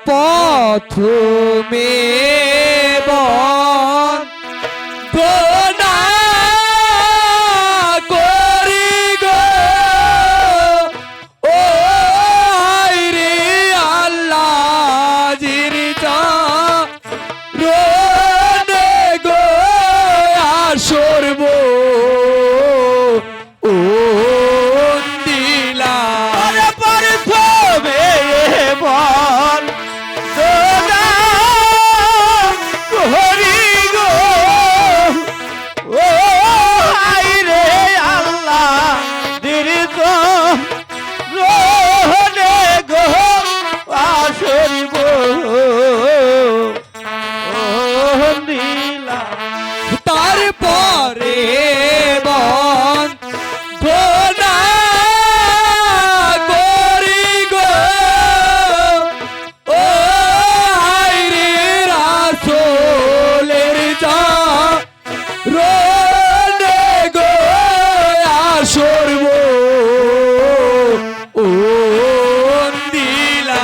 প্রথমে বন্দনা করি গো ও রে আল্লাহ জিরিতা রোনে গো আসরব ও দিলা প্রথমে বল তারপরে বন্দনা করি গো ও রে রাসূলের চরণে গো আসরব ও দিলা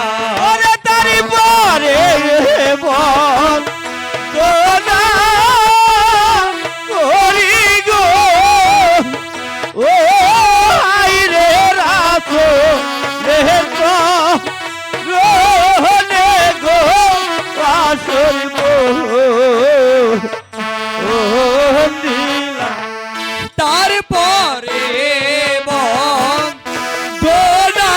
তারপরে বন্দনা তারপরে বন্দনা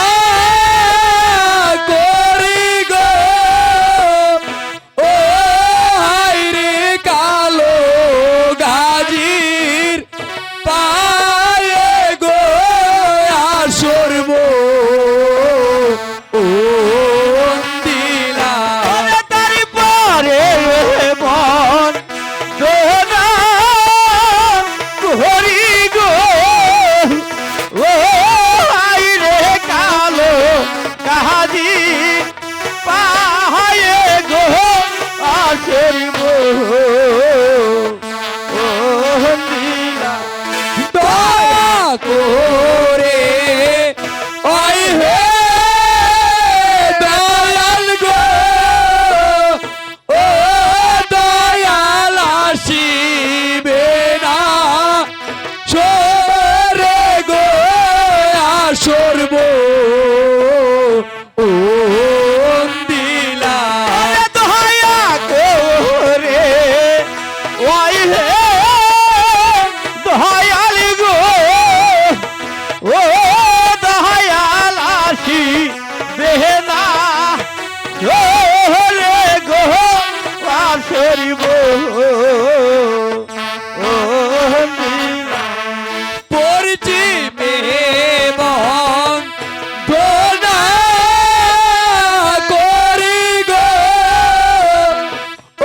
করি গো ও রে কালো গাজীর পায়ে গো আসরব ও দিলা তারপরে বন্দনা করি গো ও রে কালো গাজীর পায়ে গো আসরব ও দিলা দয়া করে ওই হে দয়াল গো ও দয়াল আসিবে না সরে গো আসরব ও দিলা দয়া করে ওই হে দয়াল গো ও দয়াল আসিবে না সরে গো আসরব ও দিলা পরিচিবে বন্দনা করি গো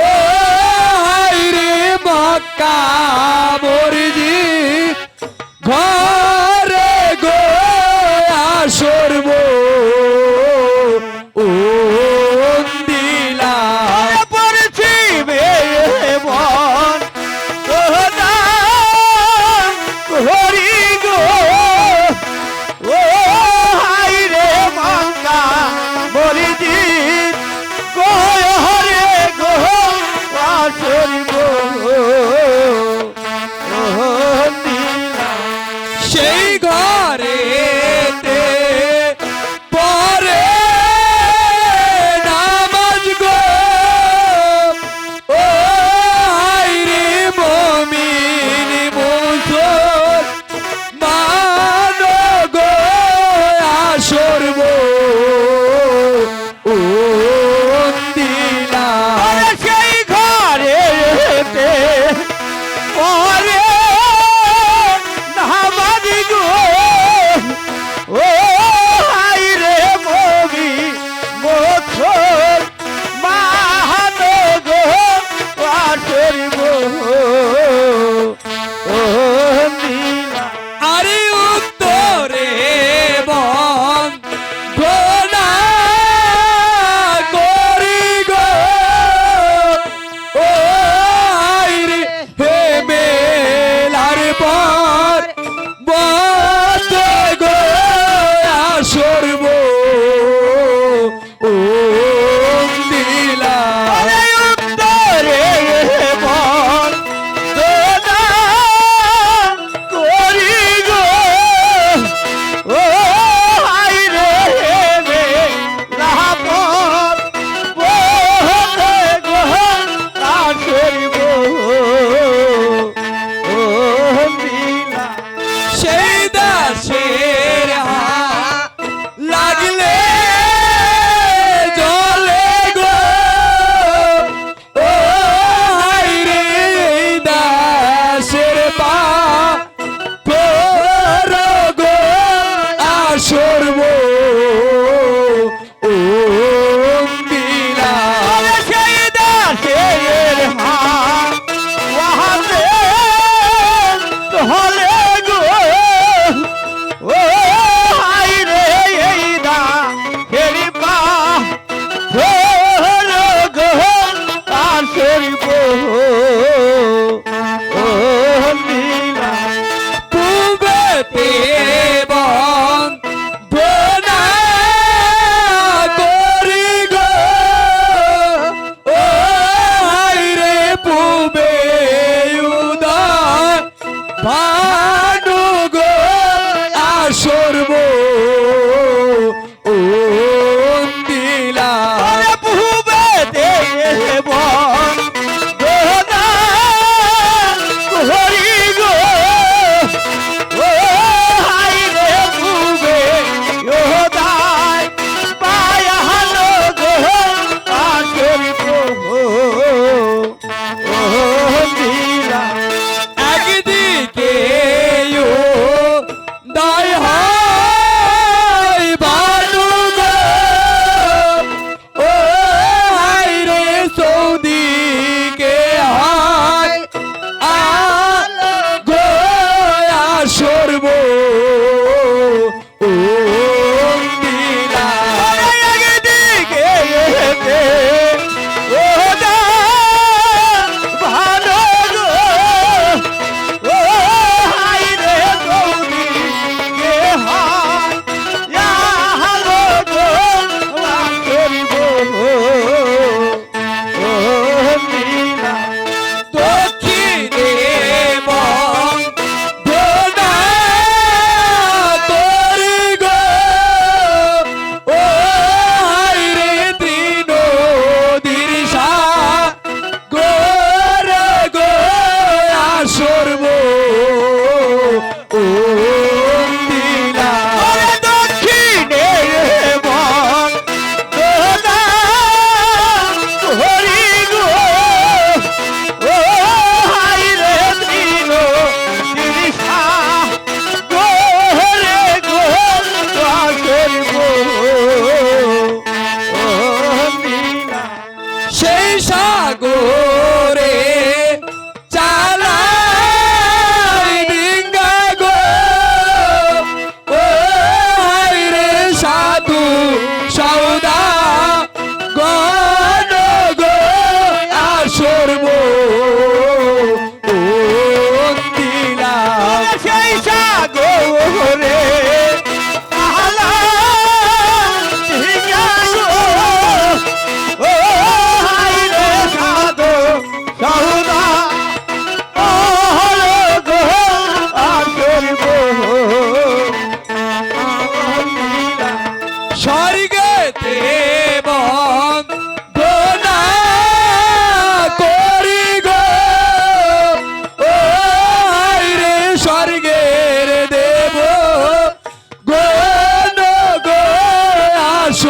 ও রে মক্কা মরজি ঘরে গো আসরব ও দিলা পরিচিবে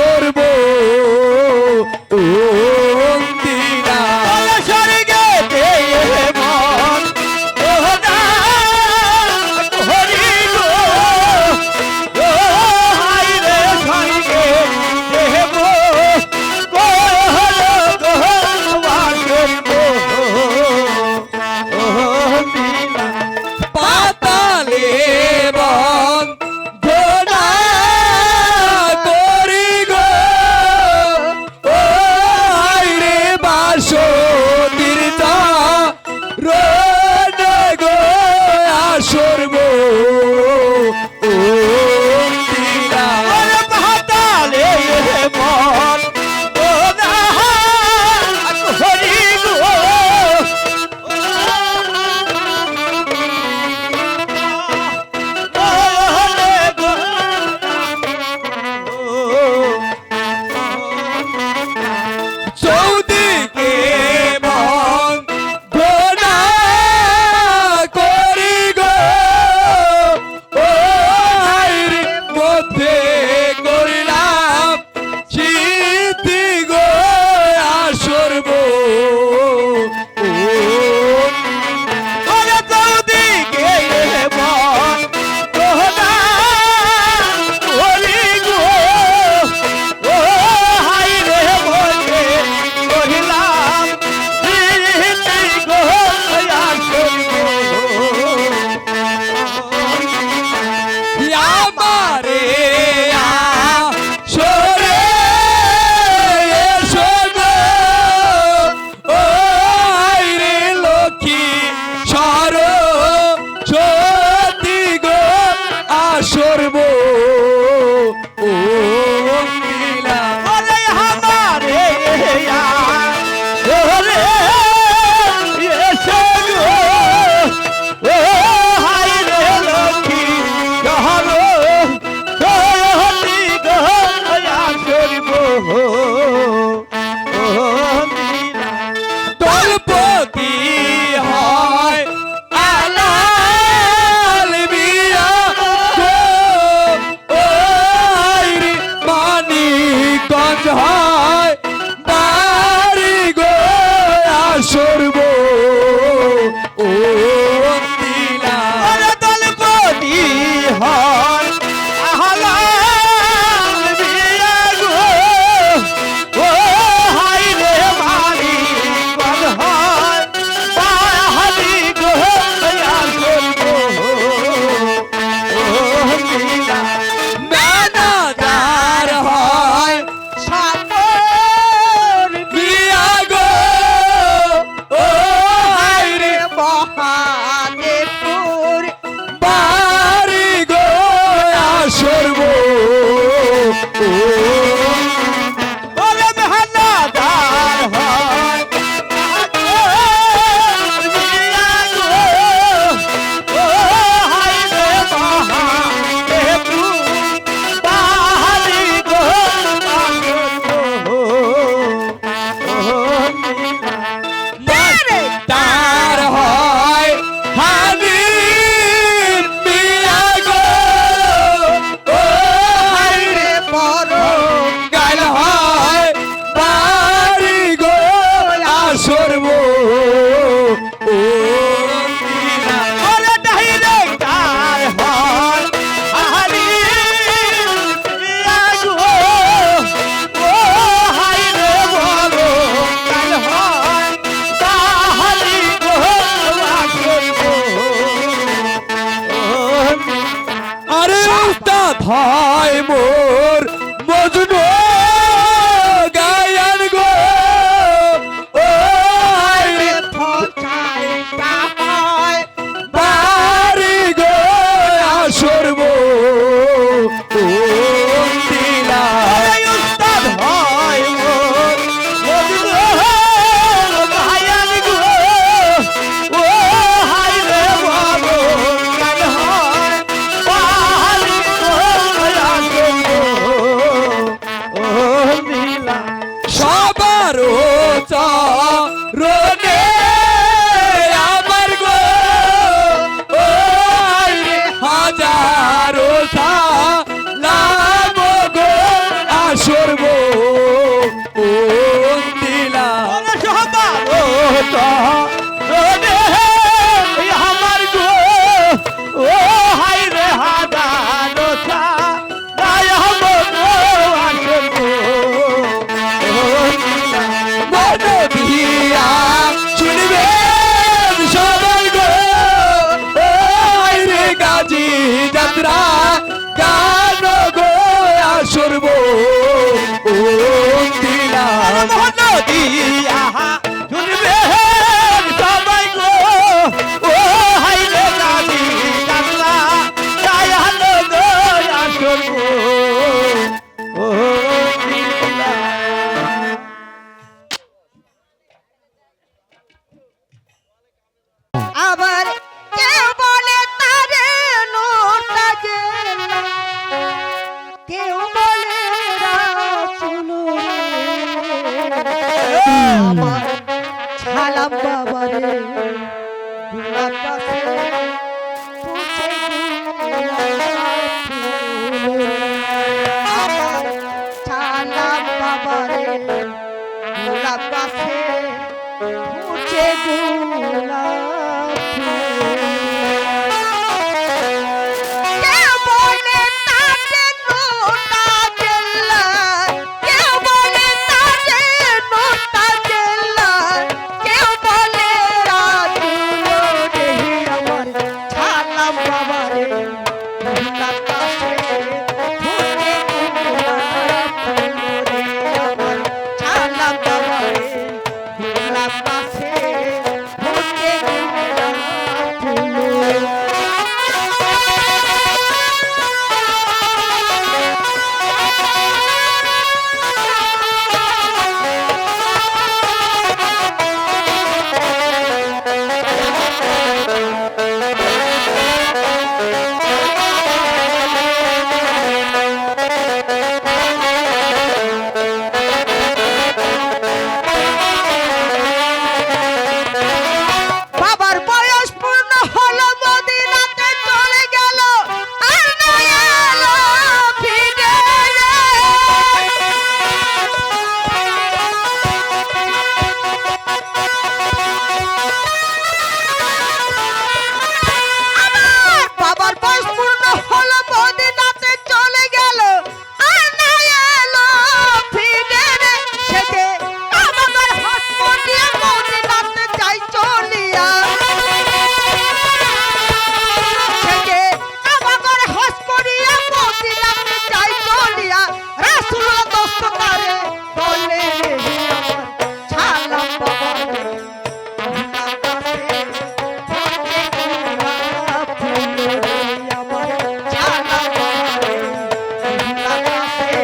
আসরব ও দিনা স্বর্গে মন ও না হরি গো ও হাই রে স্বর্গে দেব পাতালে বন্ধনা করি গো ও হাইরে বাসতির রনে গো আসরব ও দিনা পাতালে মন ও না হরি গো চৌদিকে বন্ধনা করি গো ও হাইরে মধ্যে করিলাম চিতি গো আসরব আমারে আসরে এসো গো ও হাইরে লক্ষ্মী সরস্বতী গো আসরব ও দিনা তলপতি হয় আলাল বিয়া গো ও হাইরে মানিকগঞ্জ হয় বাড়ি গো আসরব ও দিনা মেনাদার হয় আমার ছালাম বাবারে গোলাপ গাছে ফুটে গোলাপ ফুল। আমার ছালাম বাবারে গোলাপ গাছে ফুটে গোলাপ ফুল। কেউ বলে তাতে নোটা জেল্লা, কেউ বলে তাতে নোটা জেল্লা, কেউ বলে রাজুলো রে আমার ছালাম বাবারে গোলাপ গাছে ফুটে গোলাপ ফুল রে আমার ছালাম বাবারে গোলাপ গাছে ফুটে গোলাপ ফুল। বাবার বয়স পূর্ণ হলো মদিনাতে চলে গেল আর না এলো ফিরে। আমার বাবার বয়স পূর্ণ হলো মদিনাতে চলে গেল আর না এলো ফিরে। সেজে আমাদের হাসপাতালে মদিনাতে যাই চলিয়া, সেজে আমাদের হাসপাতালে মদিনাতে যাই চলিয়া, রাসূল দস্তকারে বলে রে আমার ছালাম বাবারে গোলাপ গাছে ফুটে গোলাপ ফুল রে আমার ছালাম বাবারে গোলাপ গাছে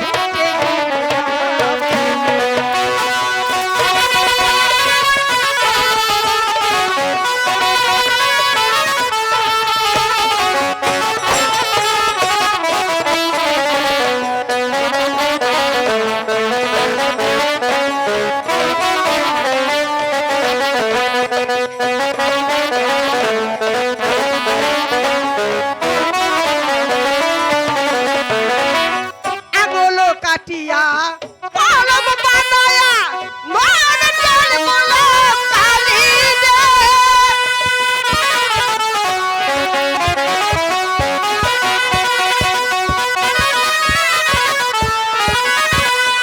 ফুটে গোলাপ ফুল। আঙুলো কাটিয়া কলম বানায়া মন জল কলম কালি রে।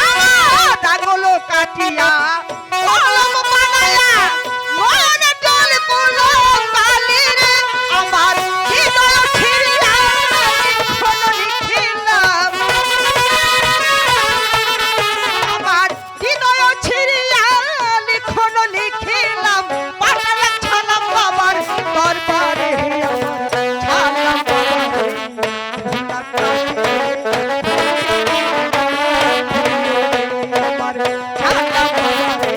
আমার আঙুলো কাটিয়া কলম বানায়া মন জল কলম কালি রে। আমার হৃদয় ছিড়িয়া লিখন লিখিলাম, আমার হৃদয় ছিড়িয়া লিখন লিখিলাম, পাঠালে ছালাম বাবার দরবারে আমার ছালাম বাবারে গোলাপ গাছে ফুটে গোলাপ ফুল রে আমার ছালাম বাবারে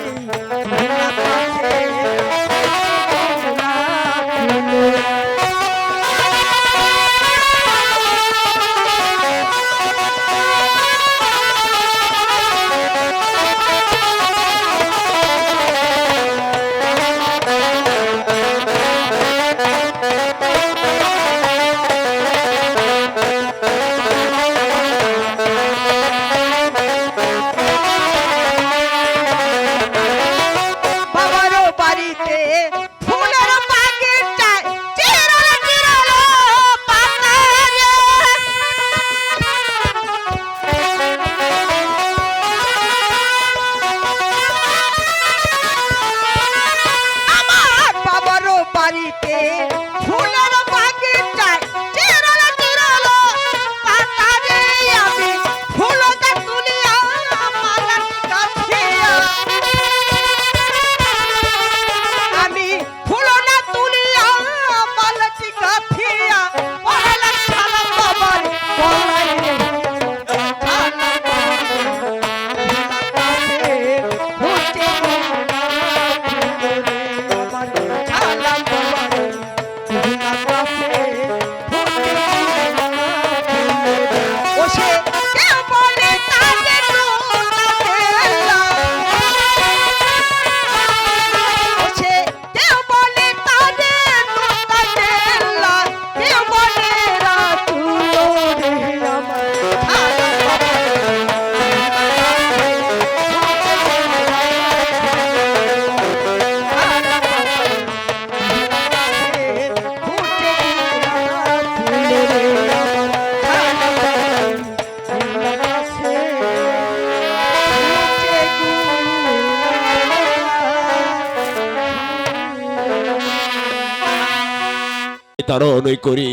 বিতরণ করি।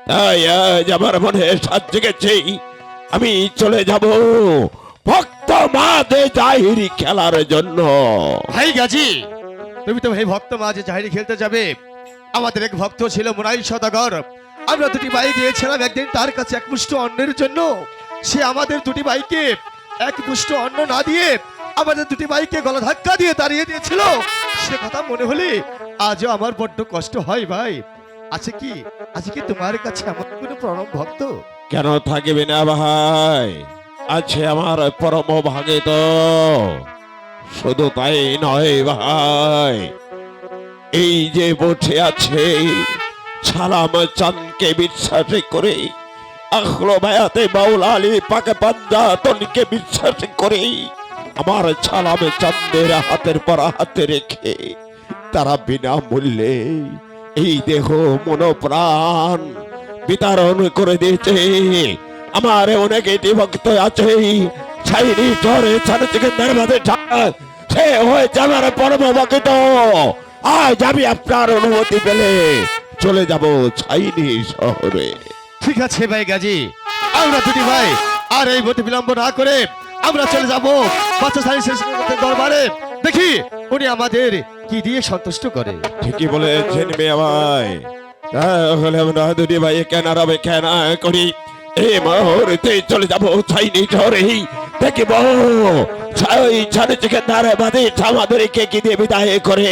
তাই আজ আমার মনে সাজ জেগেছে, আমি চলে যাব ভক্ত মাঝে জাহিরি খেলার জন্য। ভাই গাজী, তুমি তো ভাই ভক্ত মাঝে জাহিরি খেলতে যাবে। আমাদের এক ভক্ত ছিল মুনাই সদাগর। আমরা দুটি ভাই গিয়েছিলাম একদিন তার কাছে এক মুষ্ঠ অন্নের জন্য। সে আমাদের দুটি ভাইকে এক মুষ্ঠ অন্ন না দিয়ে আমাদের দুটি ভাইকে গলা ধাক্কা দিয়ে তাড়িয়ে দিয়েছিল। সে কথা মনে হলে আজও আমার বড্ড কষ্ট হয় ভাই। আছে কি তোমার কাছে এমন কোনো প্রণব ভক্ত? কেন থাকবে না ভাই, আছে আমার পরম ভাগে তো। শুধু তাই নয় ভাই, এই যে বসে আছে ছালাম চাঁদকে বিশ্বাস করে, আখলো ভায়াতে বাউল আলী পাকে পাঞ্জাতনকে বিশ্বাস করে, আমার ছালামে চাঁদের হাতের পর হাতে রেখে তারা বিনা মূল্যে এই দেহ মনোপ্রাণ বিতরণ করে দিয়েছে। আমার অনেক এটি ভক্ত আছে, ছাইনি চরে ছাড়ে চিকেন্দার মাঝে সে হয়েছে আমার পরম ভক্ত। আজ আমি আপনার অনুমতি পেলে চলে যাব ছাইনি শহরে। ঠিক আছে ভাই গাজী, আমরা দুটি ভাই আর এই মতে বিলম্ব না করে আমরা চলে যাব বাচ্চা সারি দরবারে। দেখি উনি আমাদের কি দিয়ে সন্তুষ্ট করে। ঠিকই বলেছেন মেয়ে ভাই, তাহলে আমরা দুটি ভাই কেন রবে কেন করি, এই মুহূর্তে চলে যাব ছাইনি শহরে। দেখিব ছাই ছাড়ে চিকেন্দার বাদে আমাদেরকে কি দিয়ে বিদায় করে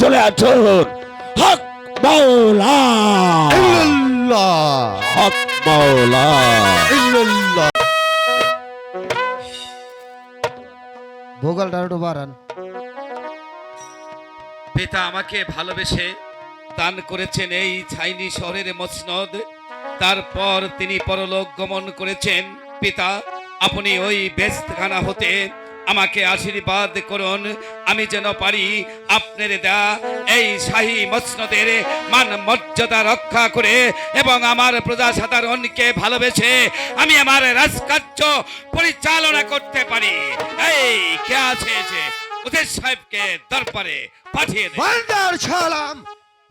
চলে আসুন। হক মাওলা, ইল্লাল্লাহ, হক মাওলা। ইল্লাল্লাহ। ভোগালটা একটু বাড়ান। পিতা আমাকে ভালোবেসে দান করেছেন এই ছাইনি শহরের মসনদ, তারপর তিনি পরলোক গমন করেছেন। পিতা, আপনি ওই বেস্তখানা হতে আমাকে আশীর্বাদ করুন, আমি যেন পারি আপনার দেয়া এই শাহী মসনদের মান মর্যাদা রক্ষা করে এবং আমার প্রজা সাধারণকে ভালোবেসে আমি আমার রাজকার্য পরিচালনা করতে পারি। এই কে আছে এসে উদয় সাহেবকে দরবারে পাঠিয়ে দে। বান্দার ছালাম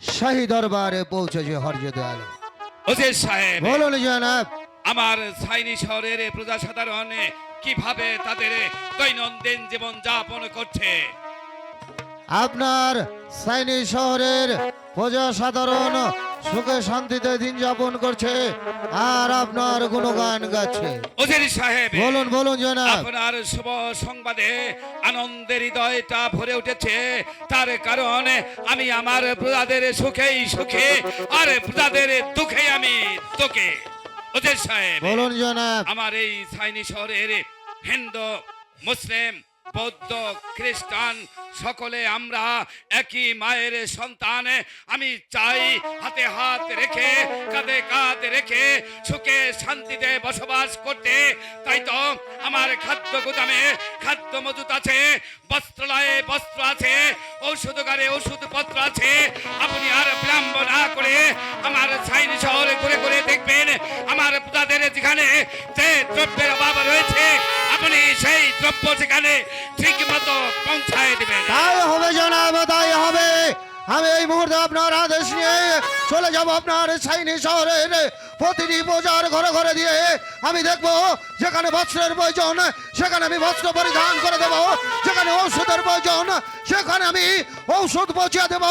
শাহী দরবারে পৌঁছেছে হরজতে আলো। উদয় সাহেব, বলুন জনাব। আমার ছাইনি শহরের প্রজা সাধারণ কিভাবে তাদের দৈনন্দিন জীবন যাপন করছে? আপনার সাইনি শহরের প্রজা সাধারণ সুখে শান্তিতে দিন যাপন করছে আর আপনার গুণগান গাচ্ছে। উজির সাহেব, বলুন বলুন জনাব। আপনার শুভ সংবাদে আনন্দের হৃদয়টা ভরে উঠেছে। তার কারণ আমি আমার প্রজাদের সুখেই সুখে আর প্রজাদের দুঃখে আমি দুঃখে। উজির সাহেব, বলুন জনাব। আমার এই ছাইনি শহরের হিন্দু, মুসলিম, বৌদ্ধ, খ্রিস্টান সকলে আমরা একই মায়ের সন্তান। আমি চাই হাতে হাত রেখে কাঁধে কাঁধ রেখে সুখে শান্তিতে বসবাস করতে। তাই তো আমার খাদ্য গুদামে খাদ্য মজুত আছে, বস্ত্রালয়ে বস্ত্র আছে, ঔষধগারে ওষুধপত্র আছে। আপনি আর বিলম্ব না করে আমার ছাইনি শহরে ঘুরে ঘুরে দেখবেন আমার প্রজাদের যেখানে যে দ্রব্যের অভাব রয়েছে আপনি সেই দ্রব্য সেখানে ঠিক মতো পৌঁছায় দেবেন। তাই হবে জনাব, তাই হবে। আমি এই মুহূর্তে আপনার আদেশ নিয়ে চলে যাব আপনার সাইনি শহরের প্রতিটি প্রজার ঘরে ঘরে দিয়ে আমি দেখব যেখানে বস্ত্রের প্রয়োজন সেখানে আমি বস্ত্র পরিধান করে দেব, যেখানে ঔষধের প্রয়োজন সেখানে আমি ঔষধ পৌঁছে দেব,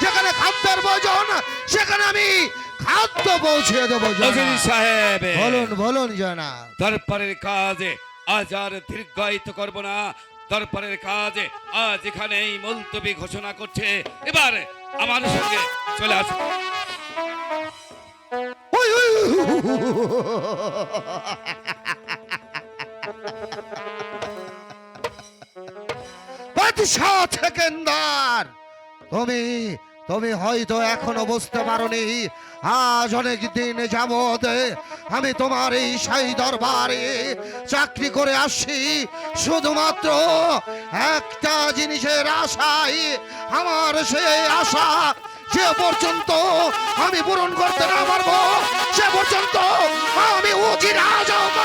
যেখানে খাদ্যের প্রয়োজন সেখানে আমি খাদ্য পৌঁছে দেব। উজির সাহেব, বলুন বলুন জনাব। দরবারের কাজ আজ আর দীর্ঘায়িত করব না। দরবারের কাজ আজ এখানেই মুলতবি ঘোষণা করছে। এবার আমার সঙ্গে চলে আসুন। ওই, ওই, বাদশাহ সেকেন্দার, তুমি তুমি হয়তো এখনো বুঝতে পারোনি আজ অনেক দিন যাবত আমি তোমার এই শাহী দরবারে চাকরি করে আসছি শুধুমাত্র একটা জিনিসের আশায়। আমার সেই আশা যে পর্যন্ত আমি পূরণ করতে না পারবো সে পর্যন্ত আমি উজির আজম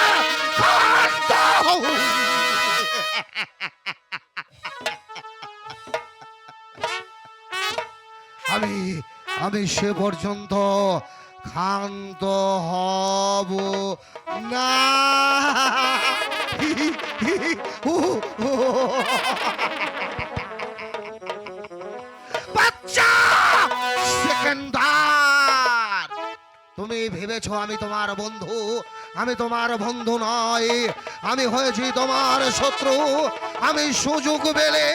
আমি আমি সে পর্যন্ত ক্ষান্ত হব না। বাচ্চা সেকেন্ডার, তুমি ভেবেছো আমি তোমার বন্ধু? আমি তোমার বন্ধু নয়, আমি হয়েছি তোমার শত্রু। আমি সুযোগ পেলে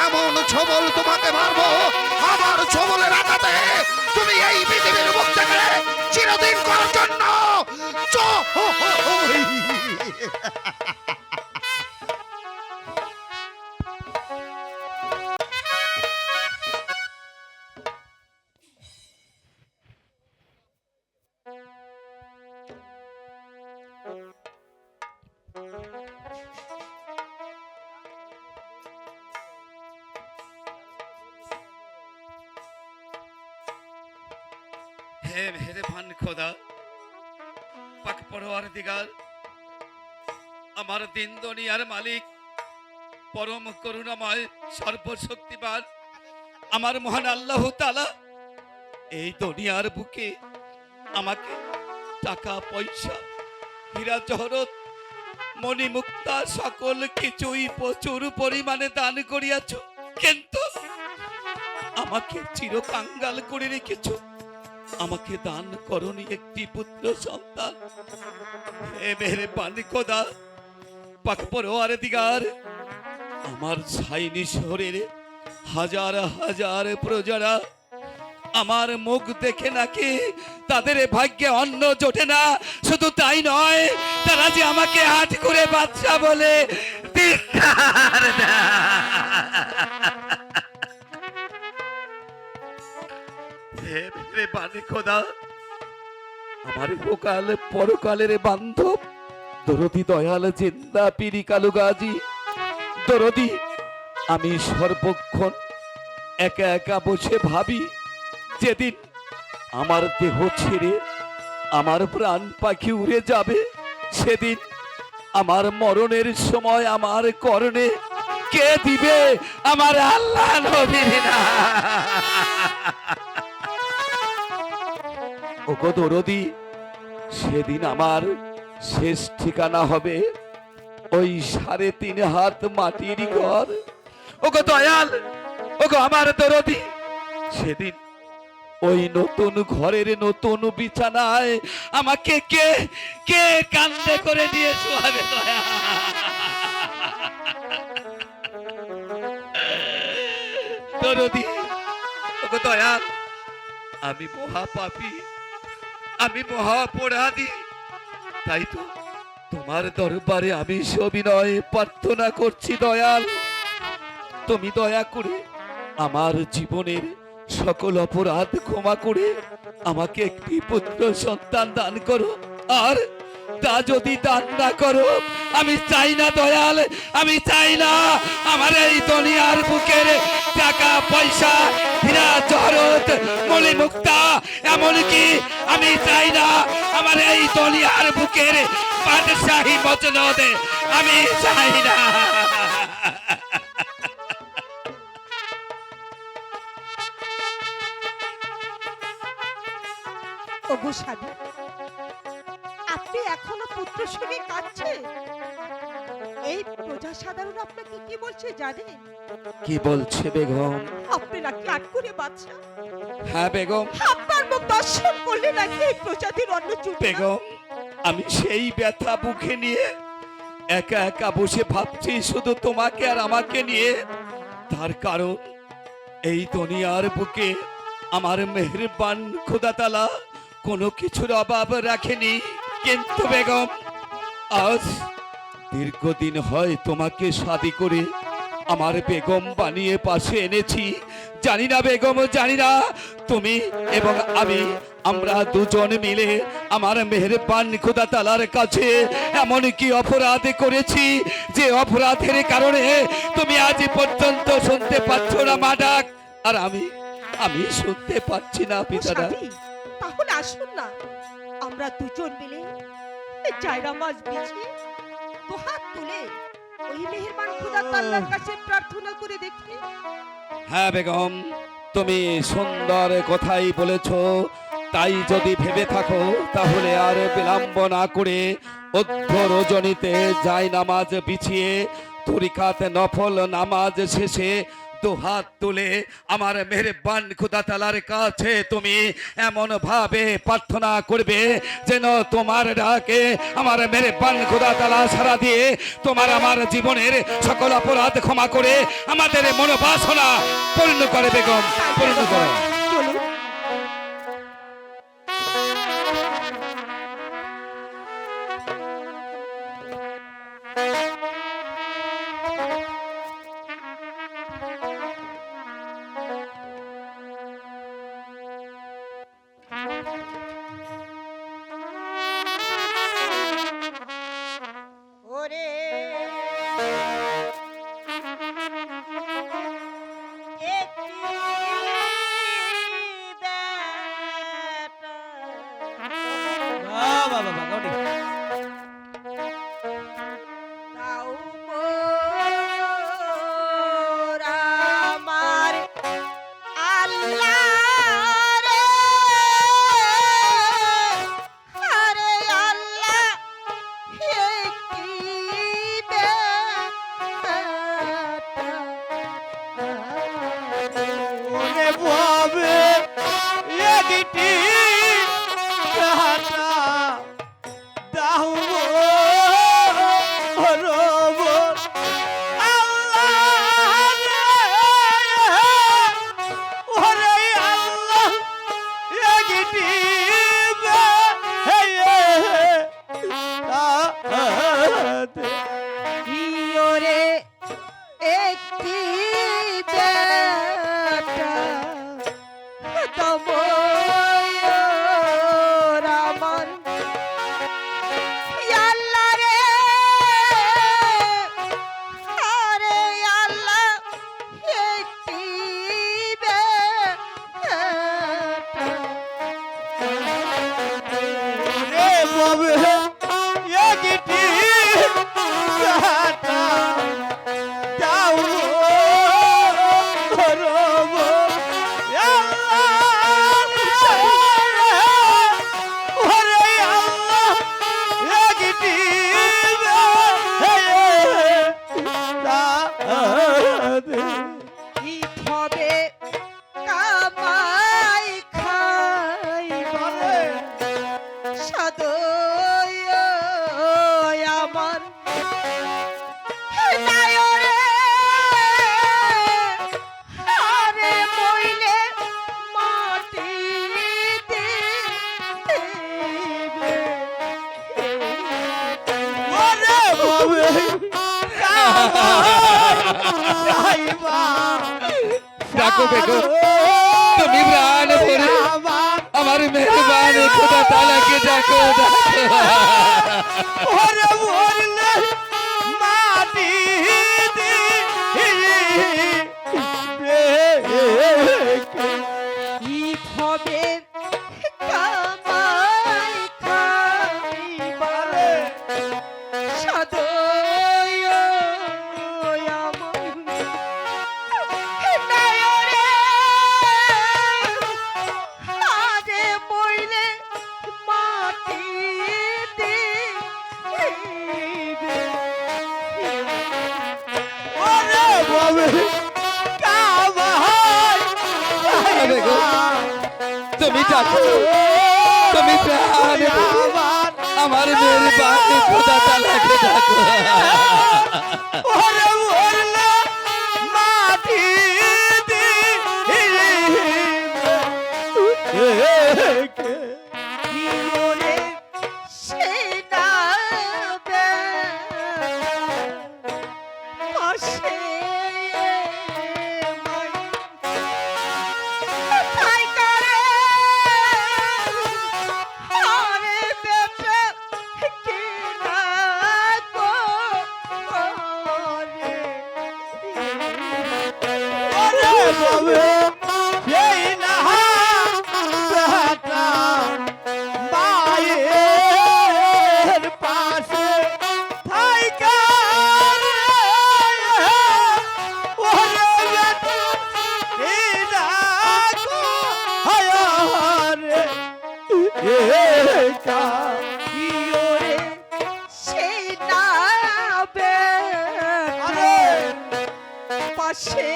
এমন ছবল তোমাকে মারবো, আমার ছবলের আঘাতে তুমি এই পৃথিবীর মুখ থেকে চিরদিন করার জন্য হে মেহেরবান খোদা, পাক পরওয়ারদিগার, আমার দিন দুনিয়ার মালিক, পরম করুণাময়, সর্বশক্তিমান আমার মহান আল্লাহ তাআলা এই দুনিয়ার বুকে আমাকে টাকা পয়সা, হীরা জহরত, মণিমুক্তা সকল কিছুই প্রচুর পরিমাণে দান করিয়াছ, কিন্তু আমাকে চিরকাঙ্গাল করে রেখেছ। আমাকে দান করনি একটি পুত্র সন্তান। হে মেহেরবান খোদা, পাক পরওয়ারদিগার, আমার ছাইনি শহরের হাজার হাজার প্রজারা আমার মুখ দেখে নাকি তাদের ভাগ্যে অন্ন জোটে না। শুধু তাই নয়, তারা যে আমাকে হাট করে বাচ্চা বলে ধিক্কার দেয়। হে মেহেরবান খোদা, আমার গোকাল পরকালের বান্ধব দরদি দয়াল জিন্দা পীরি কালু গাজী দরদি, আমি সর্বক্ষণ একা একা বসে ভাবি, যেদিন আমার দেহ ছেড়ে আমার প্রাণ পাখি উড়ে যাবে, সেদিন আমার মরণের সময় আমার কর্ণে কে দিবে আমার আল্লাহ নবীর নাম। ওগো দরদি, সেদিন আমার শেষ ঠিকানা হবে ওই 3.5 হাত মাটির ঘর। ওগো দয়াল, ওগো আমার দরদি, সেদিন ওই নতুন ঘরের নতুন বিছানায় আমাকে কে কে কান্দে করে নিয়ে শোয়াবে দয়াল? দরদি, ওগো দয়াল, আমি মহাপাপী, আমি মহাপরাধী, তাই তো তোমার দরবারে আমি সবিনয় প্রার্থনা করছি দয়াল, তুমি দয়া করে আমার জীবনের সকল অপরাধ ক্ষমা করে আমাকে একটি পুত্র সন্তান দান করো। আর তা যদি দান না করো, আমি চাই না দয়াল, আমি চাই না আমার এই দুনিয়ার বুকের টাকা পয়সা, হীরা জহরত, মণিমুক্তা, এমনকি আমি চাই না আমার এই দুনিয়ার বুকের বাদশাহী মজনদ, আমি চাই না। ওগো স্বামী, আপনি এখনো পুত্র সঙ্গে কাঁদছে? এই প্রজা সাধারণ আপনাকে কি বলছে জানেন? কি বলছে বেগম? আপনি নাকি আট করে বাচ্চা। হ্যাঁ বেগম। আপনার মুখ দর্শন করলে নাকি এই প্রজাতির অন্ন জুটবে না। বেগম, আমি সেই ব্যথা বুকে নিয়ে একা একা বসে ভাবছি শুধু তোমাকে আর আমাকে নিয়ে। তার কারণ এই দুনিয়ার বুকে আমার মেহেরবান খোদা তাআলা কোনো কিছুর অভাব রাখেনি। কিন্তু বেগম, আজ দীর্ঘদিন হয় তোমাকে শাদী করে আমার বেগম বানিয়ে পাশে এনেছি। জানি না বেগম, জানি না তুমি এবং আমরা দুজন মিলে আমার মেহেরবান খোদা তাআলার কাছে এমন কি অপরাধ করেছি যে অপরাধের কারণে তুমি আজ পর্যন্ত শুনতে পাচ্ছ না মা ডাক, আর আমি শুনতে পাচ্ছি না ও পিতারা। স্বামী, তাহলে আসুন না আমরা দুজন মিলে জায়রা মাছ বিছিয়ে দুহাত তুলে ওই মেহেরবান খোদা তাআলার কাছে প্রার্থনা করে দেখি। হ্যাঁ বেগম, তুমি সুন্দর কথাই বলেছ। তাই যদি ভেবে থাকো তাহলে আর বিলম্ব না করে অর্ধ রজনীতে যাই নামাজ বিছিয়ে তরিকাত নফল নামাজ শেষে দুহাত তুলে আমার মেহেরবান খোদা তাআলার কাছে তুমি এমন ভাবে প্রার্থনা করবে যেন তোমার ডাকে আমার মেহেরবান খোদা তাআলা সাড়া দিয়ে তোমার আমার জীবনের সকল অপরাধ ক্ষমা করে আমাদের মনোবাসনা পূর্ণ করে বেগম, পূর্ণ করো। চলুন। ওরে একটি তাও মোর আমার আল্লাহ রে, আরে আল্লাহ একটি ওরে বাবে একটি কাটা দাও রব আল্লাহ রে, ওরে আল্লাহ একটি ইয়োরে একটি বেটা তমোর আমার আল্লাহ রে, আরে আল্লাহ একটি বেটা রে বাবে একটি কাটা দাও রব আল্লাহ ওরে আল্লাহ একটি হবে কামাই খাই বলে সাদয় আমার নায়রে, আরে মইলে মাটি দিবে ওরে বাবে ডাকো বেগম, তুমি প্রাণ ভরে আমার মেহেরবান খোদা তাআলাকে ডাকো, ডাকো। ওরে মরলে মাটি কি হবে কামাই খাই বলে সাদয় আমার নায়রে, আরে মইলে মাটি দিবে ওরে বাবে তুমি ডাকো, তুমি প্রাণ ভরে আমার মেহেরবান খোদা তাআলাকে ডাকো। ওরে মরলে মাটি ইয়োরে সেনা পাশে মাই তাই করে আরে বেটা কি না গো রে ওরে বাবে এই না বেটা মায়ের পাশে থাইকা রে, ওরে বেটা এই না একা ওরে সেই নাবে আরে পাশে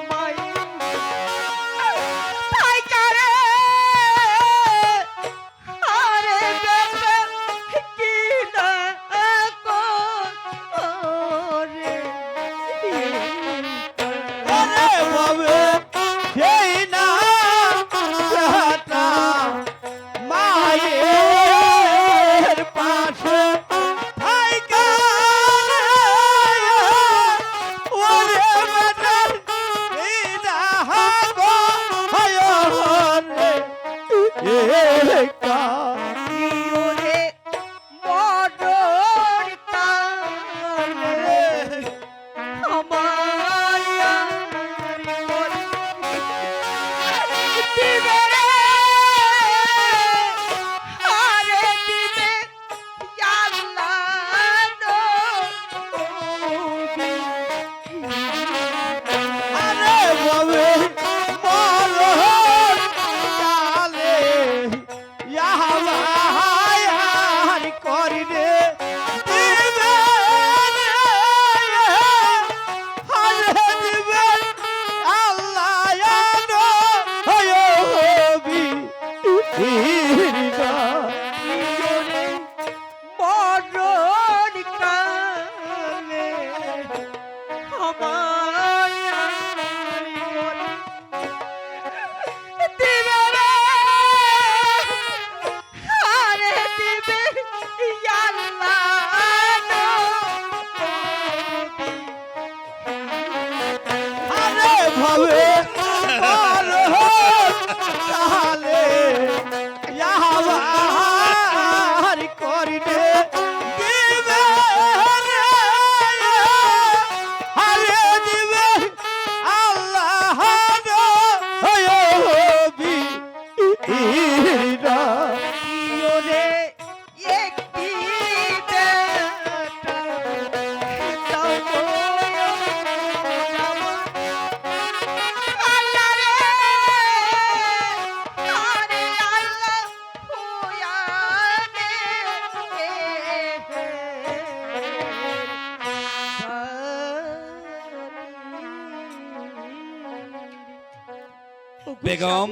মাই তাই কারে আরে বেবে কি না করে ওরে বাবে সেই না বেটা মায়ের পাশে থাইকা ওরে বেটা এই না গো হয় রে একা ওরে মরণ কালে আমার দিবে রে আরে দিবে আরে বাবে মরণ কালে ইয়াহার করিবে দিবে আরে দিবে আল্লাহ জানো হবি ইরিনা মরণ কালে আমার দিবে রে আরে দিবে আরে ভাবে মরণ কালে ইয়াহার করিবে দিবে রে আরে দিবে আল্লাহ হবি ইরিনা ওরে একটি বেটা দাও আল্লাহ রে আরে আল্লাহ হুয়ানে বেগম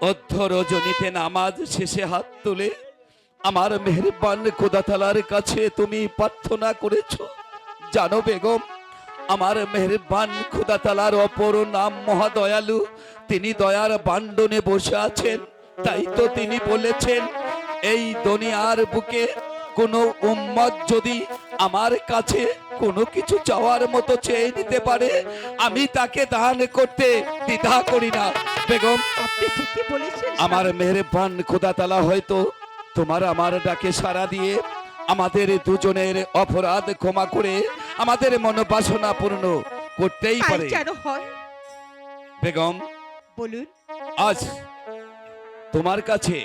অর্ধ রজনীতে নামাজ শেষে হাত তুলে আমার মেহেরবান খোদাতালার কাছে তুমি প্রার্থনা করেছো। জানো বেগম, আমার মেহেরবান খোদাতালার অপর নাম মহাদয়ালু। তিনি দয়ার বান্ডনে বসে আছেন। তাই তো তিনি বলেছেন, এই দুনিয়ার বুকে কোনো উম্মত যদি আমার কাছে কোনো কিছু চাওয়ার মতো চেয়ে নিতে পারে, আমি তাকে দান করতে দ্বিধা করি না। বেগম, আপনি ঠিকই বলেছেন আমার মেহেরবান খোদা তাআলা হয়তো তোমার আমার ডাকে সাড়া দিয়ে আমাদের দুজনের অপরাধ ক্ষমা করে আমাদের মনোবাসনা পূর্ণ করতেই তাই পারে। যেন হয়। বেগম, বলুন আজ তোমার কাছে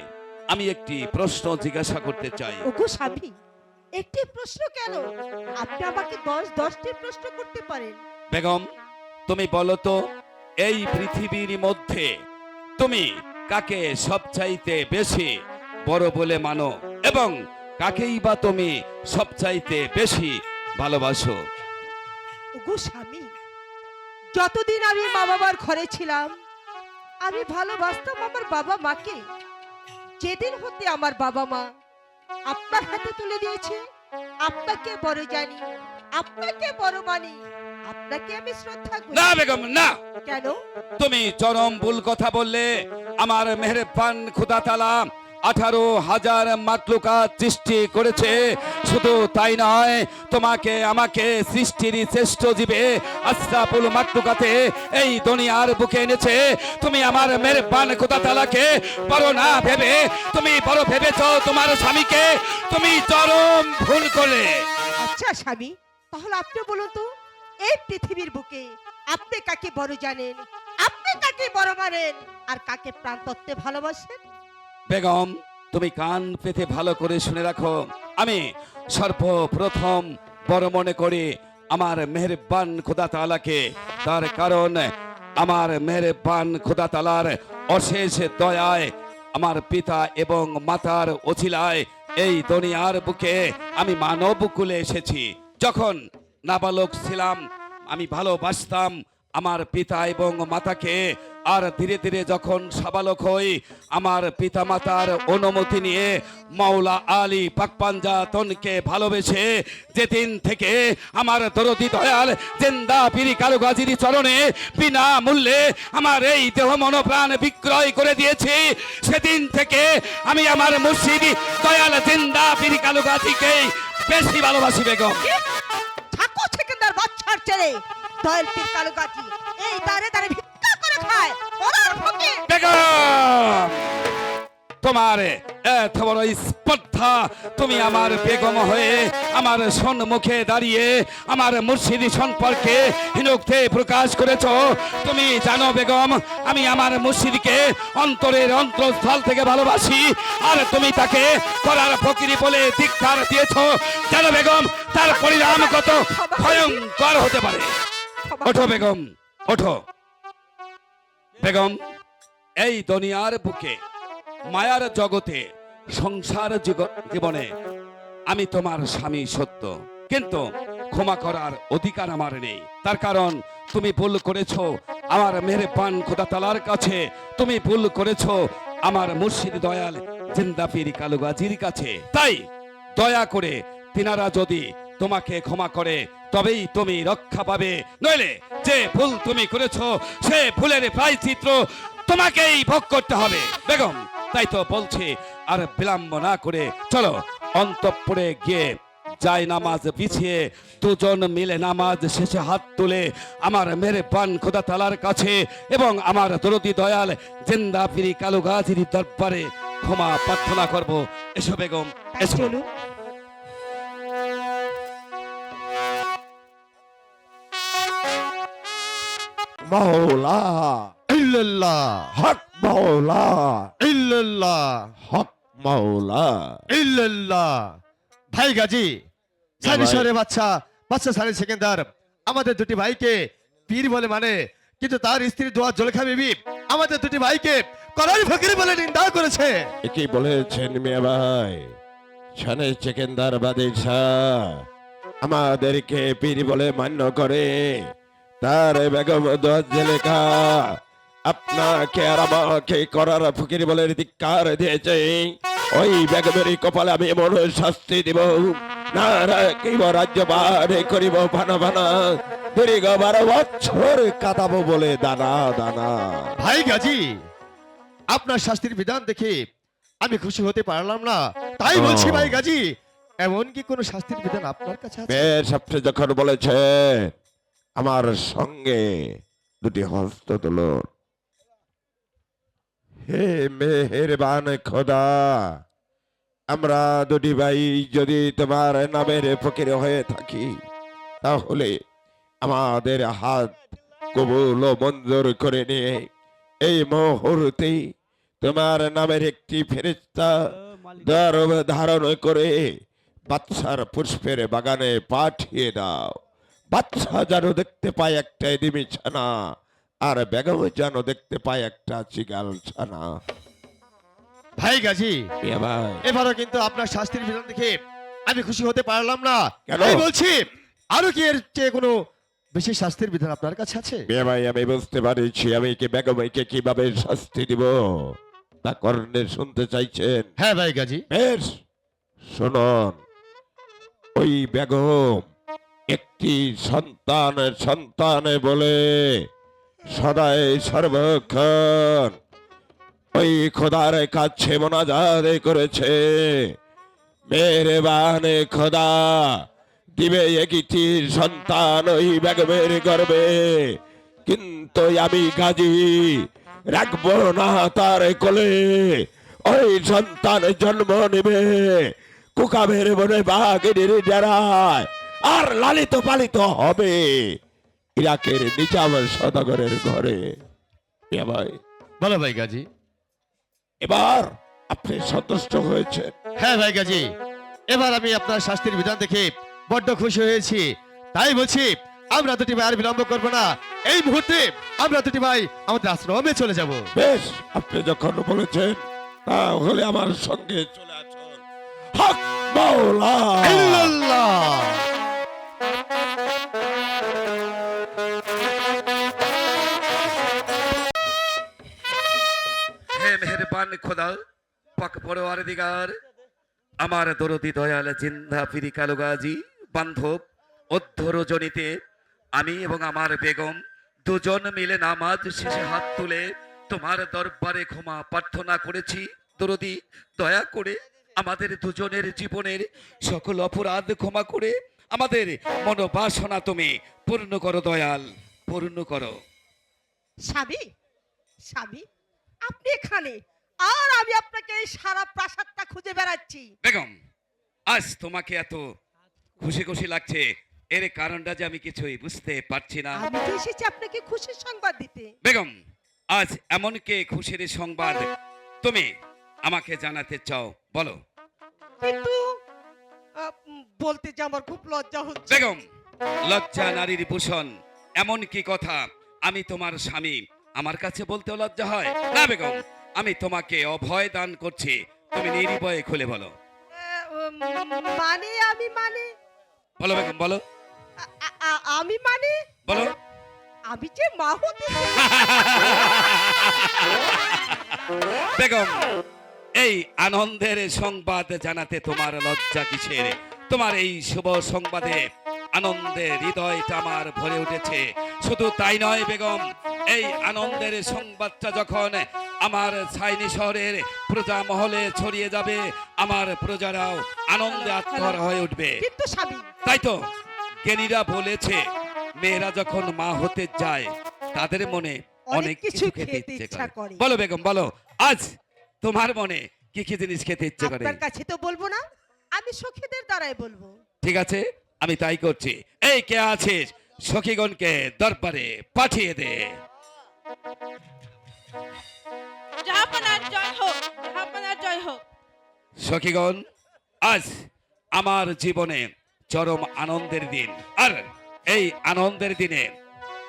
আমি একটি প্রশ্ন জিজ্ঞাসা করতে চাই। ওগো স্বামী, একটি প্রশ্ন কেন? আপনি আমাকে 10টি প্রশ্ন করতে পারেন। বেগম, তুমি বলো তো, এই পৃথিবীর মধ্যে তুমি কাকে সবচাইতে বেশি বড় বলে মানো এবং কাকেই বা তুমি সবচাইতে বেশি ভালোবাসো? ওগো স্বামী, যতদিন আমি মা বাবার ঘরে ছিলাম আমি ভালোবাসতাম আমার বাবা মাকে। যেদিন হতে আমার বাবা মা আপনার হাতে তুলে দিয়েছে, আপনাকে বড় জানি, আপনাকে বড় মানি, আপনাকে আমি শ্রদ্ধা করি। না বেগম, না, কেন? তুমি চরম ভুল কথা বললে। আমার মেহেরবান খোদা তাআলা 18,000 মাখলুকাত সৃষ্টি করেছে। শুধু তাই নয়, তোমাকে আমাকে সৃষ্টির শ্রেষ্ঠ জীবে আশরাফুল মাখলুকাতে এই দুনিয়ার বুকে এনেছে। তুমি আমার মেহেরবান খোদা তাআলাকে বড় না ভেবে তুমি বড় ভেবেছো তোমার স্বামীকে। তুমি চরম ভুল করলে। আচ্ছা স্বামী, তাহলে আপনি বলুন তো, এই পৃথিবীর বুকে আপনি কাকে বড় জানেন, আপনি কাকে বড় মানেন, আর কাকে প্রাণতত্ত্বে ভালোবাসেন? বেগম, তুমি কান পেতে ভালো করে শুনে রাখো। আমি সর্বপ্রথম বড় মনে করি আমার মেহেরবান খোদা তাআলাকে। তার কারণ আমার মেহেরবান খোদা তাআলার অশেষ দয়ায় আমার পিতা এবং মাতার ওছিলায় এই দুনিয়ার বুকে আমি মানব কুলে এসেছি। যখন নাবালক ছিলাম আমি ভালোবাসতাম আমার পিতা এবং মাতাকে, আর ধীরে ধীরে যখন সাবালক হই আমার পিতা মাতার অনুমতি নিয়ে মাওলা আলী পাকপাঞ্জাতনকে ভালোবেসে যেদিন থেকে আমার দরদি দয়াল জিন্দা পীর কালু গাজীর চরণে বিনা মূল্যে আমার এই দেহ মন প্রাণ বিক্রয় করে দিয়েছি, সেদিন থেকে আমি আমার মুর্শিদ দয়াল জিন্দা পীর কালু গাজীকে বেশি ভালোবাসি। বেগম ঠাকুর সেকেন্দার বাচ্চার ছেলে দয়াল পীর কালু গাজী এই দাঁড়ে দাঁড়ে ভিক্ষা করে খায় ওরার ফকির। বেগম তোমার এত বড় স্পর্ধা, তুমি আমার বেগম হয়ে আমার সম্মুখে দাঁড়িয়ে আমার মুর্শিদি সম্পর্কে হিনুক্তে প্রকাশ করেছ। তুমি জানো বেগম আমি আমার মুর্শিদকে অন্তরের অন্তঃস্থল থেকে ভালোবাসি, আর তুমি তাকে করার ফকিরি বলে ধিক্কার দিয়েছ। জানো বেগম তার পরিণাম কত ভয়ঙ্কর হতে পারে। ওঠো বেগম ওঠো। বেগম এই দুনিয়ার বুকে মায়ার জগতে সংসার জীবনে আমি তোমার স্বামী সত্য, কিন্তু ক্ষমা করার অধিকার আমার নেই। তার কারণ তুমি ভুল করেছো আমার মেহেরবান খোদা তাআলার কাছে, তুমি ভুল করেছো আমার মুর্শিদ দয়াল জিন্দা পীর কালু গাজীর কাছে। তাই দয়া করে তিনারা যদি তোমাকে ক্ষমা করে তবেই তুমি রক্ষা পাবে, নইলে যে ভুল তুমি করেছো সে ভুলের প্রায়শ্চিত্ত তোমাকেই ভোগ করতে হবে। বেগম তাই তো বলছি আর বিলম্ব না করে চলো অন্তঃপুরে গিয়ে যাই নামাজ বিছিয়ে দুজন মিলে নামাজ শেষে হাত তুলে আমার মেহেরবান খোদা তাআলার কাছে এবং আমার দরদি দয়াল জিন্দা পীর কালু গাজীর দরবারে ক্ষমা প্রার্থনা করব। এসো বেগম এসো। চলুন। মাওলা ইল্লাল্লাহ হক মাওলা ইল্লাল্লাহ হক মাওলা। ইল্লাল্লাহ। ভাই গাজী ভাই। সানিশরে বাচ্চা বাচ্চা সানি সেকেন্দার আমাদের দুটি ভাইকে পীর বলে মানে, কিন্তু তার স্ত্রী দোয়া জলেখা বিবি আমাদের দুটি ভাইকে করার ফকির বলে নিন্দা করেছে। কি বলেছেন মিয়া ভাই? ছানে চেকেন্দার বাদশাহ আমাদেরকে পীর বলে মান্য করে, তার বেগম দোয়াজ্জলেখা আপনাকে আর আমাকে করার ফকির বলে ধিক্কার দিয়েছে। ওই বেগমের কপালে আমি এমন শাস্তি দিব না রাখিব রাজ্য বারে করিব ভানা ভানা, দীর্ঘ 12 বছর কাটাবো বলে দানা দানা। ভাই গাজী আপনার শাস্তির বিধান দেখে আমি খুশি হতে পারলাম না, তাই বলছি ভাই গাজী এমন কি কোন শাস্তির বিধান আপনার কাছে আছে? বেশ, আপনি যখন বলেছে আমার সঙ্গে দুটি হস্ত তুলুন। হে মেহেরবান খোদা, আমরা দুটি ভাই যদি তোমার নামের ফকির হয়ে থাকি তাহলে আমাদের হাত কবুল ও মঞ্জুর করে নিয়ে এই মুহূর্তে তোমার নামের একটি ফেরেশতা দরব ধারণ করে বাদশার পুষ্পের বাগানে পাঠিয়ে দাও। বাদশা যেন দেখতে পায় একটা এদিমি ছানা, আর বেগম যেন দেখতে পায় একটা চিগাল ছানা। ভাই গাজী মিয়া ভাই, এবারও কিন্তু আপনার শাস্তির বিধান দেখে আমি খুশি হতে পারলাম না, কেন? আমি বলছি আরো কি এর চেয়ে কোনো বিশেষ শাস্তির বিধান আপনার কাছে আছে? মিয়া ভাই, আমি বুঝতে পারছি আমি কি বেগমকে কিভাবে শাস্তি দিব তা কর্ণে শুনতে চাইছেন। হ্যাঁ ভাই গাজী। বেশ শুনুন, ওই বেগম একটি সন্তান সন্তান বলে সদাই সর্বক্ষণ ওই খোদার কাছে মোনাজাত করেছে। মেহেরবান খোদা, দিবে একটি সন্তান ওই বেগমের গর্বে, কিন্তু আমি গাজী রাখবো না তার কোলে। ওই সন্তান জন্ম নেবে কুকাবের বনে বাঘের ডেরায়, আর লালিত পালিত হবে ইরাকের নিজাম সদাগরের ঘরে। মিয়া ভাই, বলো ভাই গাজী। এবার আপনি সন্তুষ্ট হয়েছেন? হ্যাঁ ভাই গাজী, এবার আমি আপনার শাস্তির বিধান দেখে বড্ড খুশি হয়েছি, তাই বলছি আমরা দুটি ভাই আর বিলম্ব করবো না, এই মুহূর্তে আমরা দুটি ভাই আমাদের আশ্রমে চলে যাব। বেশ, আপনি যখন বলেছেন তাহলে আমার সঙ্গে চলে আসুন। হক মাওলা। ইল্লাল্লাহ। হে মেহেরবান খোদা, পাক পরওয়ার দিগার, আমার দরদি দয়াল জিন্দা ফিরি কালুগাজি বান্ধব অধ্যরজনীতে আমি এবং আমার বেগম দুজন মিলে নামাজ শেষে হাত তুলে তোমার দরবারে ক্ষমা প্রার্থনা করেছি। দরদি, দয়া করে আমাদের দুজনের জীবনের সকল অপরাধ ক্ষমা করে আমাদের মনোবাসনা তুমি পূর্ণ করো দয়াল, পূর্ণ করো। স্বামী, স্বামী, আপনি এখানে আর আমি আপনাকে এই সারা প্রাসাদটা খুঁজে বেড়াচ্ছি। বেগম, আজ তোমাকে এত খুশি খুশি লাগছে, এর কারণটা যে আমি কিছুই বুঝতে পারছি না। আমি তো এসেছি আপনাকে খুশির সংবাদ দিতে। বেগম, আজ এমন কে খুশির সংবাদ তুমি আমাকে জানাতে চাও, বলো। কিন্তু বলতে যে আমার খুব লজ্জা হচ্ছে। বেগম, লজ্জা নারীর ভূষণ, এমন কি কথা আমি তোমার স্বামী, আমার কাছে বলতেও লজ্জা হয় না। বেগম, আমি তোমাকে অভয় দান করছি, তুমি নির্ভয়ে খুলে বলো। মানে আমি মানে বলো বেগম, বলো আমি মানে বলো। আমি যে মা হতে বেগম, এই আনন্দের সংবাদ জানাতে তোমার লজ্জা কিসের? তোমার এই শুভ সংবাদে আনন্দে হৃদয়টা আমার ভরে উঠেছে। শুধু তাই নয় বেগম, এই আনন্দের সংবাদটা যখন আমার ছাইনি শহরের প্রজা মহলে ছড়িয়ে যাবে, আমার প্রজারাও আনন্দে আত্মহারা হয়ে উঠবে। কিন্তু স্বামী, তাই তো জ্ঞানীরা বলেছে, মেয়েরা যখন মা হতে যায় তাদের মনে অনেক কিছু খেতে ইচ্ছে করে। বলো বেগম, বলো আজ তোমার মনে কি কি জিনিস খেতে ইচ্ছে করে? আপনার কাছে তো বলবো না, আমি সখীদের দ্বারাই বলবো। ঠিক আছে, আমি তাই করছি। এই কে আছিস, সখীগণকে দরবারে পাঠিয়ে দে। জাহাপনার জয় হোক, জাহাপনার জয় হোক। সখীগণ, আজ আমার জীবনে চরম আনন্দের দিন, আর এই আনন্দের দিনে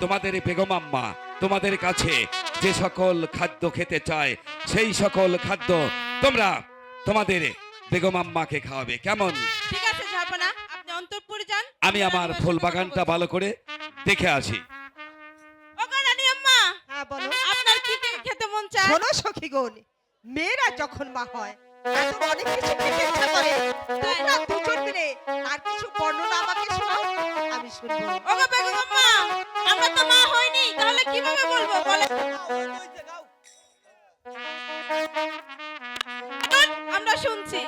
তোমাদের বেগম আম্মা তোমাদের কাছে যে সকল খাদ্য খেতে চায়, সেই সকল খাদ্য তোমরা তোমাদের বেগম আম্মাকে খাওয়াবে, কেমন? ঠিক আছে জাহাপনা, আপনি অন্তঃপুরে যান। আমি আমার ফুল বাগানটা ভালো করে দেখে আসি। ওগো রানী আম্মা, হ্যাঁ বলো। আপনার কি কি খেতে মন চায়? শোনো সখীগণ, মেয়েরা যখন মা হয় তখন অনেক কিছু খেতে ইচ্ছা করে। তোমরা দুজন মিলে তার কিছু বর্ণনা আমাকে শোনাও, আমি শুনবো। ওগো বেগম আম্মা, আমরা তো মা হইনি, তাহলে কিভাবে বলবো বলেন? আমরা শুনছি।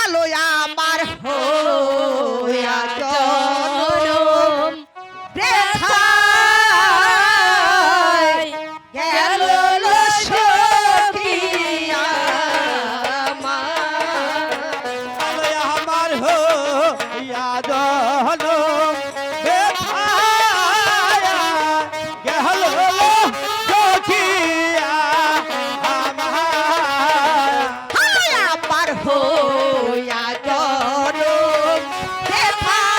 আলো আমার হইয়া জনম দেখায় গেল সখী আমার। আলো আমার হইয়া জনম দেখায়া গেল সখিয়া আমার। হায় আমার হইয়া জনম দেখায়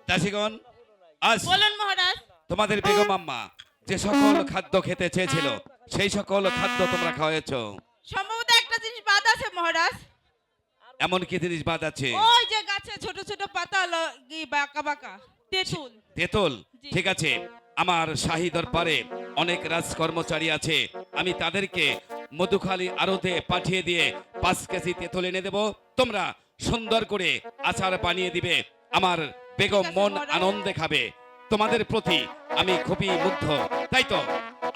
দাসীগণ, আজ বলুন মহারাজ। তোমাদের বেগম আম্মা যে সকল খাদ্য খেতে চেয়েছিল সেই সকল খাদ্য তোমরা খাওয়াইছো। সম্ভবত একটা জিনিস বাদ আছে মহারাজ। এমন কি জিনিস বাদ আছে? ওই যে গাছে ছোট ছোট পাতা বাঁকা বাঁকা তেঁতুল। তেঁতুল? জি। ঠিক আছে, আমার শাহী দরবারে অনেক রাজকর্মচারী আছে, আমি তাদেরকে মধুখালী আড়তে পাঠিয়ে দিয়ে 5 কেজি তেঁতুল এনে দেব। তোমরা সুন্দর করে আচার বানিয়ে দিবে, আমার বেগম ঠিক আছে, মন মহারাজ। আনন্দে খাবে। তোমাদের প্রতি আমি খুবই মুগ্ধ, তাই তো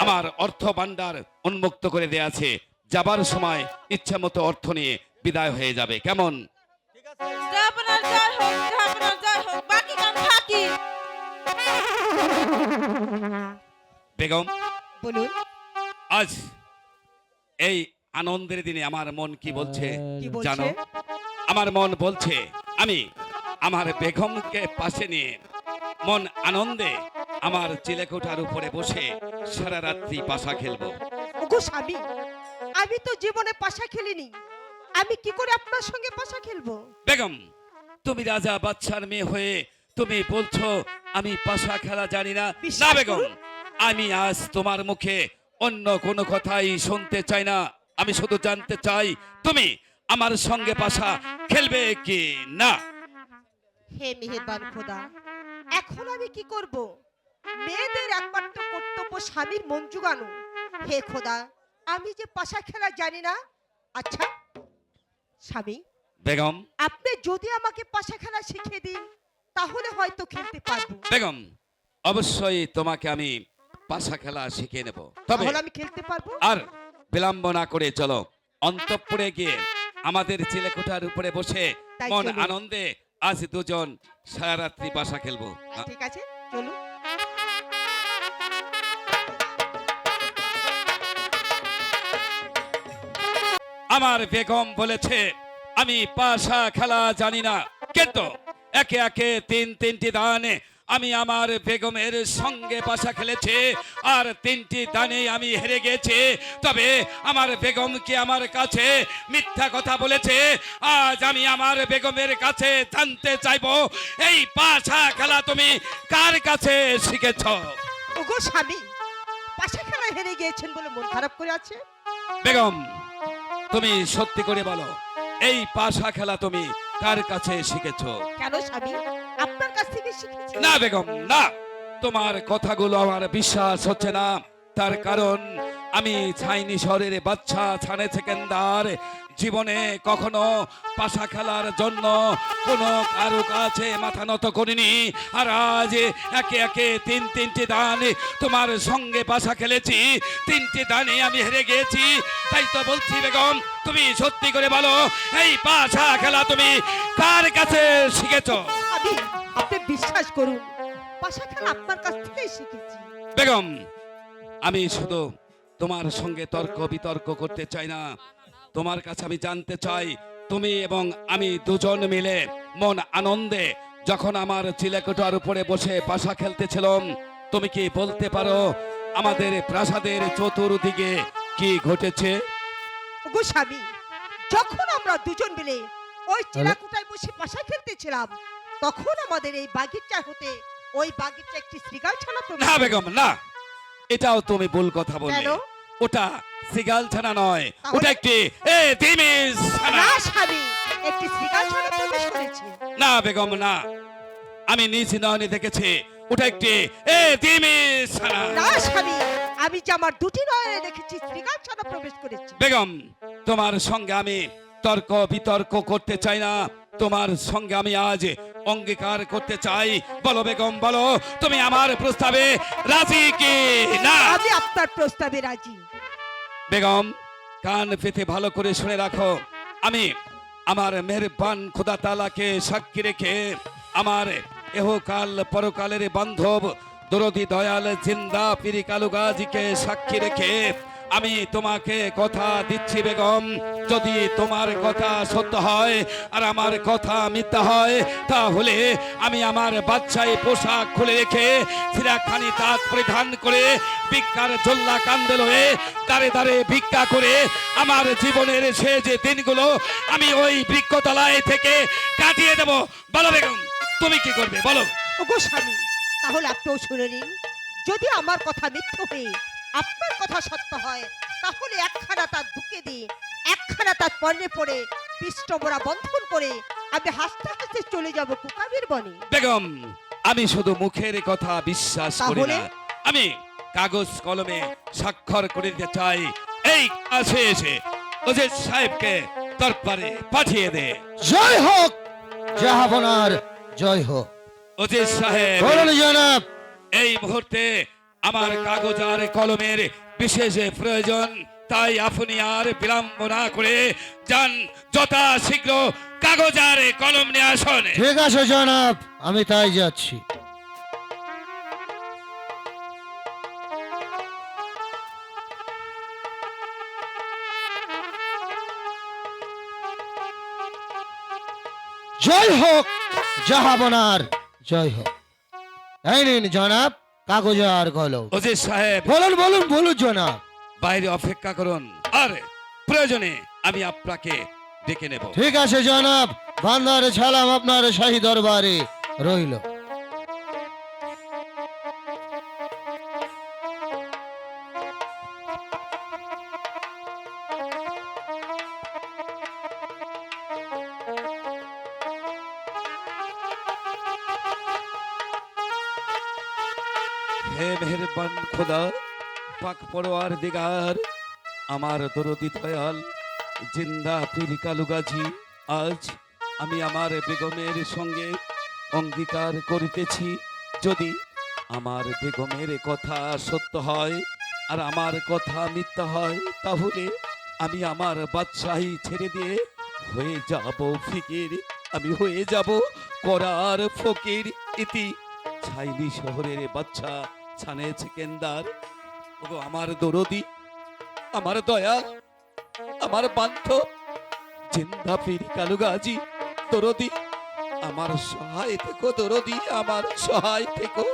আমার অর্থ ভান্ডার উন্মুক্ত করে দেয়া আছে। যাবার সময় ইচ্ছা মতো অর্থ নিয়ে বিদায় হয়ে যাবে, কেমন? জাহাপনার জয় হোক, জাহাপনার জয় হোক, বাকি কাম থাকি। বেগম, বলুন আজ এই আনন্দের দিনে আমার মন কি বলছে কি বলছে? জানো? আমার মন বলছে আমি আমার বেগমকে পাশে নিয়ে মন আনন্দে আমার চিলেকোঠার উপরে বসে সারা রাত্রি পাশা খেলবো। ওগো স্বামী, আমি তো জীবনে পাশা খেলিনি, আমি কি করে আপনার সঙ্গে পাশা খেলবো? বেগম, তুমি রাজা বাদশার মেয়ে হয়ে তুমি বলছো আমি পাশা খেলা জানি না? বিশ্বাস না বেগম, করুন। আমি আজ তোমার মুখে অন্য কোনো কথাই শুনতে চাই না। আমি শুধু জানতে চাই তুমি আমার সঙ্গে পাশা খেলবে কি না। হে মেহেরবান খোদা, এখন আমি কি করব? মেয়েদের একমাত্র কর্তব্য স্বামীর মন জুগানো। হে খোদা, আমি যে পাশা খেলা জানি না। আচ্ছা স্বামী, বেগম, আপনি যদি আমাকে পাশা খেলা শিখিয়ে দিন তাহলে হয়তো খেলতে পারবো। বেগম, অবশ্যই তোমাকে আমি পাশা খেলা শিখিয়ে নেব, তবে তাহলে আমি খেলতে পারবো। আর বিলম্ব না করে চলো অন্তঃপুরে গিয়ে আমাদের চিলেকোঠার উপরে বসে তাই মন চলুন। আনন্দে আজ দুজন সারা রাত্রি পাশা খেলবো। ঠিক আছে, চলুন। আমার বেগম বলেছে আমি পাশা খেলা জানি না, কিন্তু একে একে তিনটি দানে আমি আমার বেগমের সঙ্গে পাশা খেলেছি, আর 3টি দানে আমি হেরে গেছি। তবে আমার বেগম কি আমার কাছে মিথ্যা কথা বলেছে? আজ আমি আমার বেগমের কাছে জানতে চাইবো এই পাশা খেলা তুমি কার কাছে শিখেছ? ওগো স্বামী, পাশা খেলা হেরে গিয়েছেন বলে মন খারাপ করে আছে? বেগম, তুমি সত্যি করে বলো এই পাশা খেলা তুমি কার কাছে শিখেছো? কেন স্বামী, আপনার কাছ থেকে শিখেছি। না বেগম, না, তোমার কথাগুলো আমার বিশ্বাস হচ্ছে না। তার কারণ আমি ছাইনি শহরের বাচ্চা ছানে সেকেন্দার, জীবনে কখনো পাশা খেলার জন্য কোনো কারো কাছে মাথা নত করিনি। আর আজ একে একে তিনটি দান তোমার সঙ্গে পাশা খেলেছি, 3টি দানে আমি হেরে গেছি। তাই তো বলছি বেগম, তুমি সত্যি করে বলো এই পাশা খেলা তুমি কার কাছে শিখেছো? স্বামী, আপনি বিশ্বাস করুন, পাশা খেলা আপনার কাছ থেকেই শিখেছি। বেগম, আমি শুধু তোমার সঙ্গে তর্ক বিতর্ক করতে চাই না, তোমার কাছে আমি জানতে চাই তুমি এবং আমি দুজন মিলে মন আনন্দে যখন আমার চিলেকোঠার উপরে বসে পাশা খেলতেছিলাম, তুমি কি বলতে পারো আমাদের প্রাসাদের চতুর্দিকে কি ঘটেছে? ওগো স্বামী, যখন আমরা দুজন মিলে ওই চিলাকুটায় বসে পাশা খেলতেছিলাম, তখন আমাদের এই বাগিচা হতে ওই বাগিচা একটি শ্রীগাল ছানা প্রবেশ না করে। বেগম, না, এটাও তুমি ভুল কথা বললে। কেন? ওটা সিগাল ছানা নয়, তাহলে? ওটা একটি তিমির ছানা। না স্বামী, একটি শ্রীগাল ছানা প্রবেশ করেছে। না বেগম, না, আমি নিজ নয়নে দেখেছি ওটা একটি তিমির ছানা। না স্বামী, আমি যে আমার দুটি নয়নে দেখেছি শ্রীগাল ছানা প্রবেশ করেছে। বেগম, তোমার সঙ্গে আমি তর্ক বিতর্ক করতে চাই না, তোমার সঙ্গে আমি আজ অঙ্গীকার করতে চাই। বলো বেগম, বলো তুমি আমার প্রস্তাবে রাজি কি না? আমি আপনার প্রস্তাবে রাজি। বেগম, কান পেতে ভালো করে শুনে রাখো, আমি আমার মেহেরবান খোদা তাআলাকে সাক্ষী রেখে, আমার এহকাল পরকালের বান্ধব দরদি দয়াল জিন্দা পীর কালু গাজীকে সাক্ষী রেখে আমি তোমাকে কথা দিচ্ছি বেগম, যদি তোমার কথা সত্য হয় আর আমার কথা মিথ্যা হয়, তাহলে আমি আমার বাচ্চাই পোশাক খুলে রেখে ফিরাখানি তাঁত পরিধান করে ভিক্ষার জল্লা কান্দে হয়ে দাঁড়ে দাঁড়ে ভিক্ষা করে আমার জীবনের শেষ যে দিনগুলো আমি ওই বৃক্ষতলায় থেকে কাটিয়ে দেব। বলো বেগম, তুমি কি করবে বলো? ওগো স্বামী, তাহলে আপনিও শুনে নিন, যদি আমার কথা মিথ্যে হয়ে আপনার কথা সত্য হয়, তাহলে একখানা তার ঢুকে দিয়ে একখানা তার পর্ণে পড়ে পৃষ্ঠমোড়া বন্ধন করে আমি হাসতে হাসতে চলে যাব কুকাবের বনে। বেগম, আমি শুধু মুখের কথা বিশ্বাস করি তাহলে? না, আমি কাগজ কলমে স্বাক্ষর করে দিতে চাই। এই কাছে এসে ওজের সাহেবকে দরবারে পাঠিয়ে দে। জয় হোক জাহাপনার, জয় হোক। ওজের সাহেব, বলুন জনাব। এই মুহূর্তে আমার কাগজ আর কলমের বিশেষ প্রয়োজন, তাই আপনি আর বিলম্ব না করে যান, যথা শীঘ্র কাগজ আর কলম নিয়ে আসুন। ঠিক আছে জনাব, আমি তাই যাচ্ছি। জয় হোক জাহাপনার, জয় হোক। এই নিন জনাব কাগজ আর কলম। ওজের সাহেব, বলুন বলুন বলুন জনাব। বাইরে অপেক্ষা করুন, আর প্রয়োজনে আমি আপনাকে ডেকে নেব। ঠিক আছে জনাব, বান্দার ছালাম আপনার শাহী দরবারে রইল। হে মেহেরবান খোদা, পাক পরোয়ার দিগার, আমার দরদি দয়াল জিন্দা পীর কালু গাজী, আজ আমি আমার বেগমের সঙ্গে অঙ্গীকার করিতেছি, যদি আমার বেগমের কথা সত্য হয় আর আমার কথা মিথ্যা হয়, তাহলে আমি আমার বাদশাহী ছেড়ে দিয়ে হয়ে যাব ফকির, আমি হয়ে যাব করার ফকির। ইতি ছাইনি শহরের বাচ্চা ছানে সেকেন্দার। ওগো আমার দরদি, আমার দয়াল, আমার বান্ধব জিন্দা পীর কালু গাজী, দরদি আমার সহায় থেকো, দরদি আমার সহায় থেকো।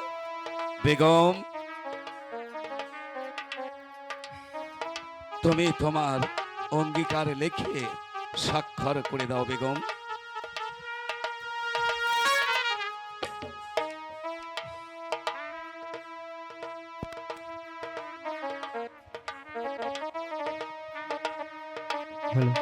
বেগম, তুমি তোমার অঙ্গীকার লিখে স্বাক্ষর করে দাও বেগম। হ্যালো।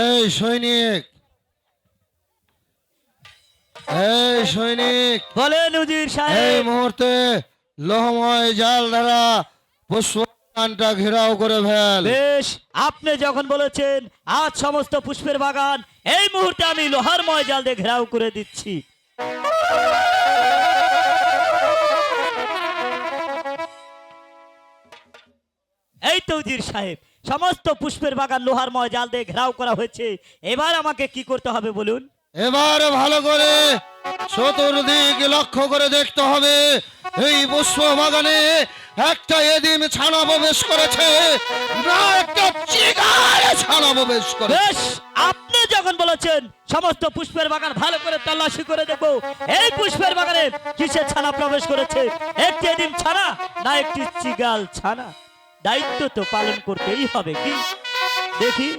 এই সৈনিক, এই সৈনিক, বলেন উজির এই সাহেব। মুহূর্তে লোহময় জাল দ্বারা পুষ্পবাগানটা ঘেরাও করে ফেল। বেশ, আপনি যখন বলেছেন আজ সমস্ত পুষ্পের বাগান এই মুহূর্তে আমি লোহার ময় জাল দিয়ে ঘেরাও করে দিচ্ছি। এই তো উজির সাহেব, সমস্ত পুষ্পের বাগান লোহার ময় জাল দিয়ে ঘেরাও করা হয়েছে, এবার আমাকে কি করতে হবে বলুন? এবার ভালো করে চতুর্দিক লক্ষ্য করে দেখতে হবে, এই পুষ্প বাগানে একটা এদিন ছানা প্রবেশ করেছে না একটা চিগার ছানা প্রবেশ করে। বেশ, আপনি যখন বলেছেন সমস্ত পুষ্পের বাগান ভালো করে তল্লাশি করে দেখবো, এই পুষ্পের বাগানে কিসের ছানা প্রবেশ করেছে, একটি এদিন ছানা না একটি চিগাল ছানা? দায়িত্ব তো পালন করতেই হবে, কি দেখি।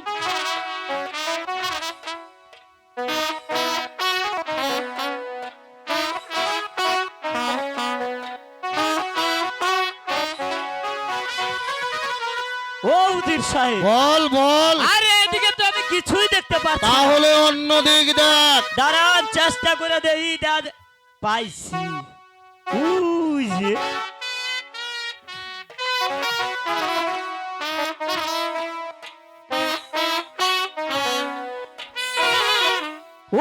ও উজির সাহেব, বল বল, আরে এদিকে তো আমি কিছুই দেখতে পাচ্ছি না। তাহলে অন্য দিক দেখ। দাঁড়ান, চেষ্টা করে দেই। পাইছি, ওই যে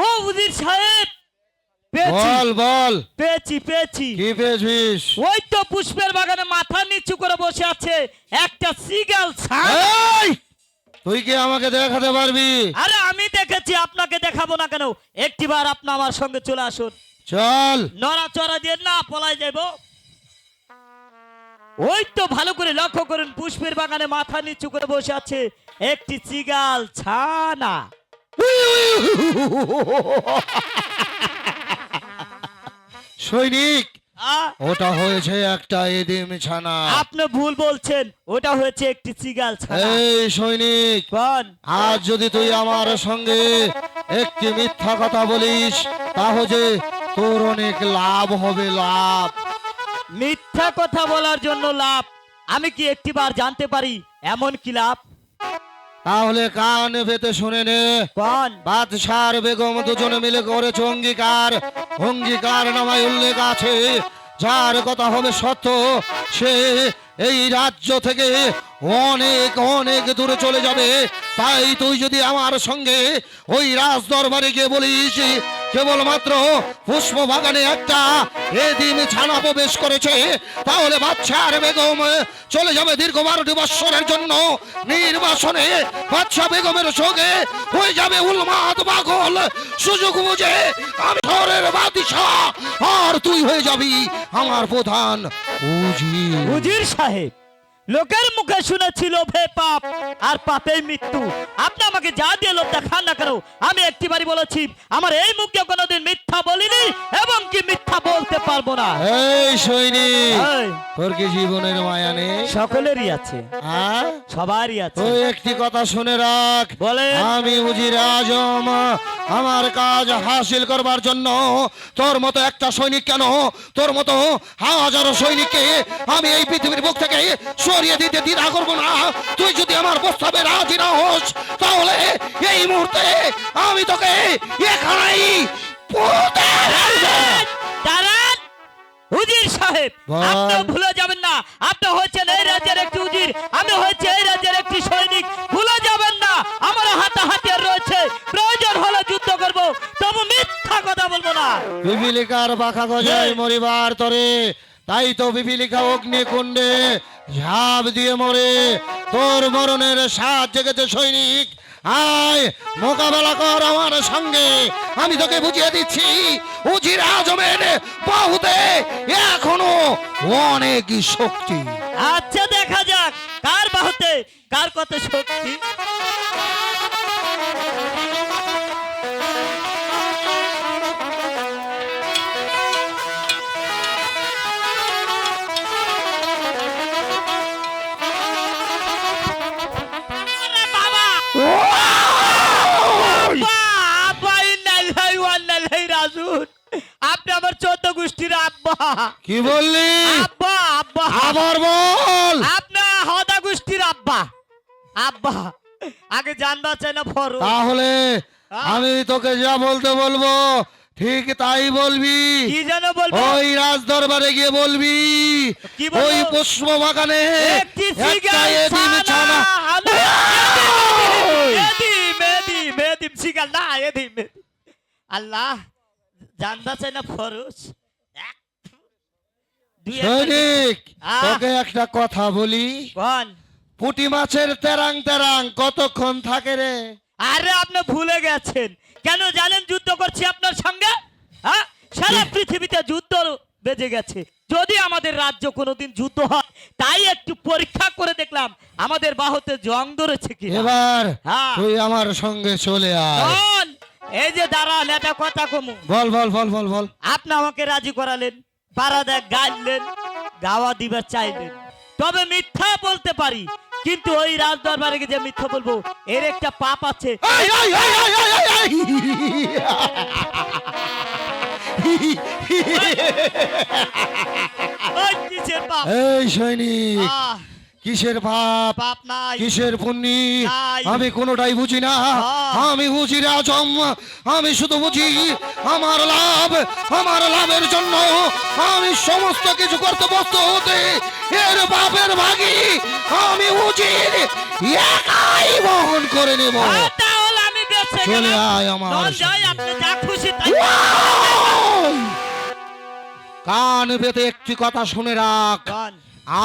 ও উজির সাহেব, বল বল পেয়েছি পেয়েছি কি পেয়েছিস? ওই তো পুষ্পের বাগানে মাথা নিচু করে বসে আছে একটা সিগাল ছানা। এই, তুই কি আমাকে দেখাতে পারবি? আরে আমি দেখেছি, আপনাকে দেখাবো না কেন? একটিবার আপনি আমার সঙ্গে চলে আসুন। চল। নড়াচড়া দিয়ে না পলাই যাইব। ওই তো ভালো করে লক্ষ্য করুন, পুষ্পের বাগানে মাথা নিচু করে বসে আছে একটি চিগাল ছানা। সৈনিক, আ, ওটা হয়েছে একটা এদিম ছানা। আপনি ভুল বলছেন, ওটা হয়েছে একটি চিগাল ছানা। এই সৈনিক, কোন? আজ যদি তুই আমার সঙ্গে একটি মিথ্যা কথা বলিস তাহলে তোর অনেক লাভ হবে, লাভ। মিথ্যা কথা বলার জন্য লাভ? আমি কি একটিবার জানতে পারি এমন কি লাভ? তাহলে কান পেতে শুনে নে। কোন? বাদশার বেগম দুজনে মিলে করেছে অঙ্গীকার। অঙ্গীকার নামায় উল্লেখ আছে, যার কথা হবে সত্য সে এই রাজ্য থেকে অনেক অনেক দূরে চলে যাবে। তাই তুই যদি আমার সঙ্গে ওই রাজ দরবারে গিয়ে বলিস কেবলমাত্র পুষ্প বাগানে একটা এদিন ছানা প্রবেশ করেছে, তাহলে বাদশার বেগম চলে যাবে দীর্ঘ 12টি বৎসরের জন্য নির্বাসনে। বাদশা বেগমের সঙ্গে হয়ে যাবে উন্মাদ পাগল। সুযোগ বুঝে আমি শহরের বাদশা, আর তুই হয়ে যাবি আমার প্রধান উজির। উজির সাহেব, লোকের মুখে শুনেছিল ভে পাপ আর পাপে মৃত্যু। আপনি আমাকে যা দিয়ে লোক দেখান না কেন, আমি একটিবারই বলেছি আমার এই মুখে কোনোদিন মিথ্যা বলিনি এবং কি মিথ্যা বলতে পারবো না। এই সৈনিক, এই, তোর কি জীবনের মায়া নেই? সকলেরই আছে, হ্যাঁ, সবারই আছে। তুই একটি কথা শুনে রাখ। বলেন। আমি উজির আজম, আমার কাজ হাসিল করবার জন্য তোর মতো একটা সৈনিক কেন, তোর মতো হাজারো সৈনিককে আমি এই পৃথিবীর বুক থেকে সরিয়ে দিতে দ্বিধা করবো না। তুই যদি আমার প্রস্তাবে রাজি না হোস তাহলে এই মুহূর্তে আমি তোকে এখানেই পুঁতে ফেলবো। দাঁড়ান উজির সাহেব, বল। আপনি ভুলে যাবেন না আপনি হচ্ছেন এই রাজ্যের একটি উজির, আমি হচ্ছে এই রাজ্যের একটি সৈনিক। ভুলে যাবেন না আমার হাতে হাতিয়ার রয়েছে, প্রয়োজন হলে যুদ্ধ করব, তবু মিথ্যা কথা বলবো না। পিপিলিকার পাখা গজায় মরিবার তরে, তাই তো পিপিলিকা অগ্নিকুণ্ডে ঝাঁপ দিয়ে মরে। তোর মরণের স্বাদ জেগেছে সৈনিক, আয় মোকাবেলা কর আমার সঙ্গে। আমি তোকে বুঝিয়ে দিচ্ছি উজির আজমের বাহুতে এখনো অনেক শক্তি। আচ্ছা দেখা যাক কার বাহুতে কার কত শক্তি। আরে বাবা! বাবা, ইন্নালিল্লাহি ওয়া ইন্না ইলাইহি রাজিউন। আপনি আমার 14 গোষ্ঠীর আব্বা। কি বললি? আব্বা আব্বা আবার বল। আপনার হদা গোষ্ঠীর আব্বা। আব্বা আগে জানবা চাই না ফরো। তাহলে আমি তোকে যা বলতে বলবো ঠিক তাই বলবি। কি যেন বলবো? ওই রাজ দরবারে গিয়ে বলবি কি বলবো? ওই পুষ্প বাগানে একটি একটা সিগাল এদিম ছানা। এদিম সিগাল না এদিম। আল্লাহ জানবা চাই না ফরজ। সৈনিক, আহ। তোকে একটা কথা বলি, কোন? পুঁটি মাছের তেরাং তেরাং কতক্ষণ থাকে রে? আরে আপনি ভুলে গেছেন, কেন জানেন যুদ্ধ করছি আপনার সঙ্গে? হ্যাঁ, সারা পৃথিবীতে যুদ্ধ বেজে গেছে। যদি আমাদের রাজ্য কোনোদিন যুদ্ধ হয় তাই একটু পরীক্ষা করে দেখলাম আমাদের বাহুতে জং ধরেছে কি। এবার হ্যাঁ। তুই আমার সঙ্গে চলে আয়। কোন? এই যে দাঁড়ান, এটা কথা কমু। বল বল বল বল বল। আপনি আমাকে রাজি করালেন, পাড়া দেখ গাইলেন, গাওয়া দিবার চাইলেন, তবে মিথ্যা বলতে পারি, কিন্তু ওই রাজ দরবারে গিয়ে যে মিথ্যা বলবো এর একটা পাপ আছে। এই, এই, এই, এই, এই, এই, এই। ওই কিসের পাপ? এই সৈনিক, আহ, কিসের পাপ পাপ নাই। কিসের পুণ্যি নাই। আমি কোনোটাই বুঝি না। হ্যাঁ। আমি বুঝি রাজম, আমি শুধু বুঝি আমার লাভ। আমার লাভের জন্য আমি সমস্ত কিছু করতে বসতে হতে এর বাপের ভাগি আমি উজির একাই বহন করে নেব। তাহলে আমি বেঁচে হয়ে চলে গেলাম। আয় আমার নন যাই, সঙ্গে। আপনি যা খুশি তাই কান পেতে একটি কথা শুনে রাখ, গান।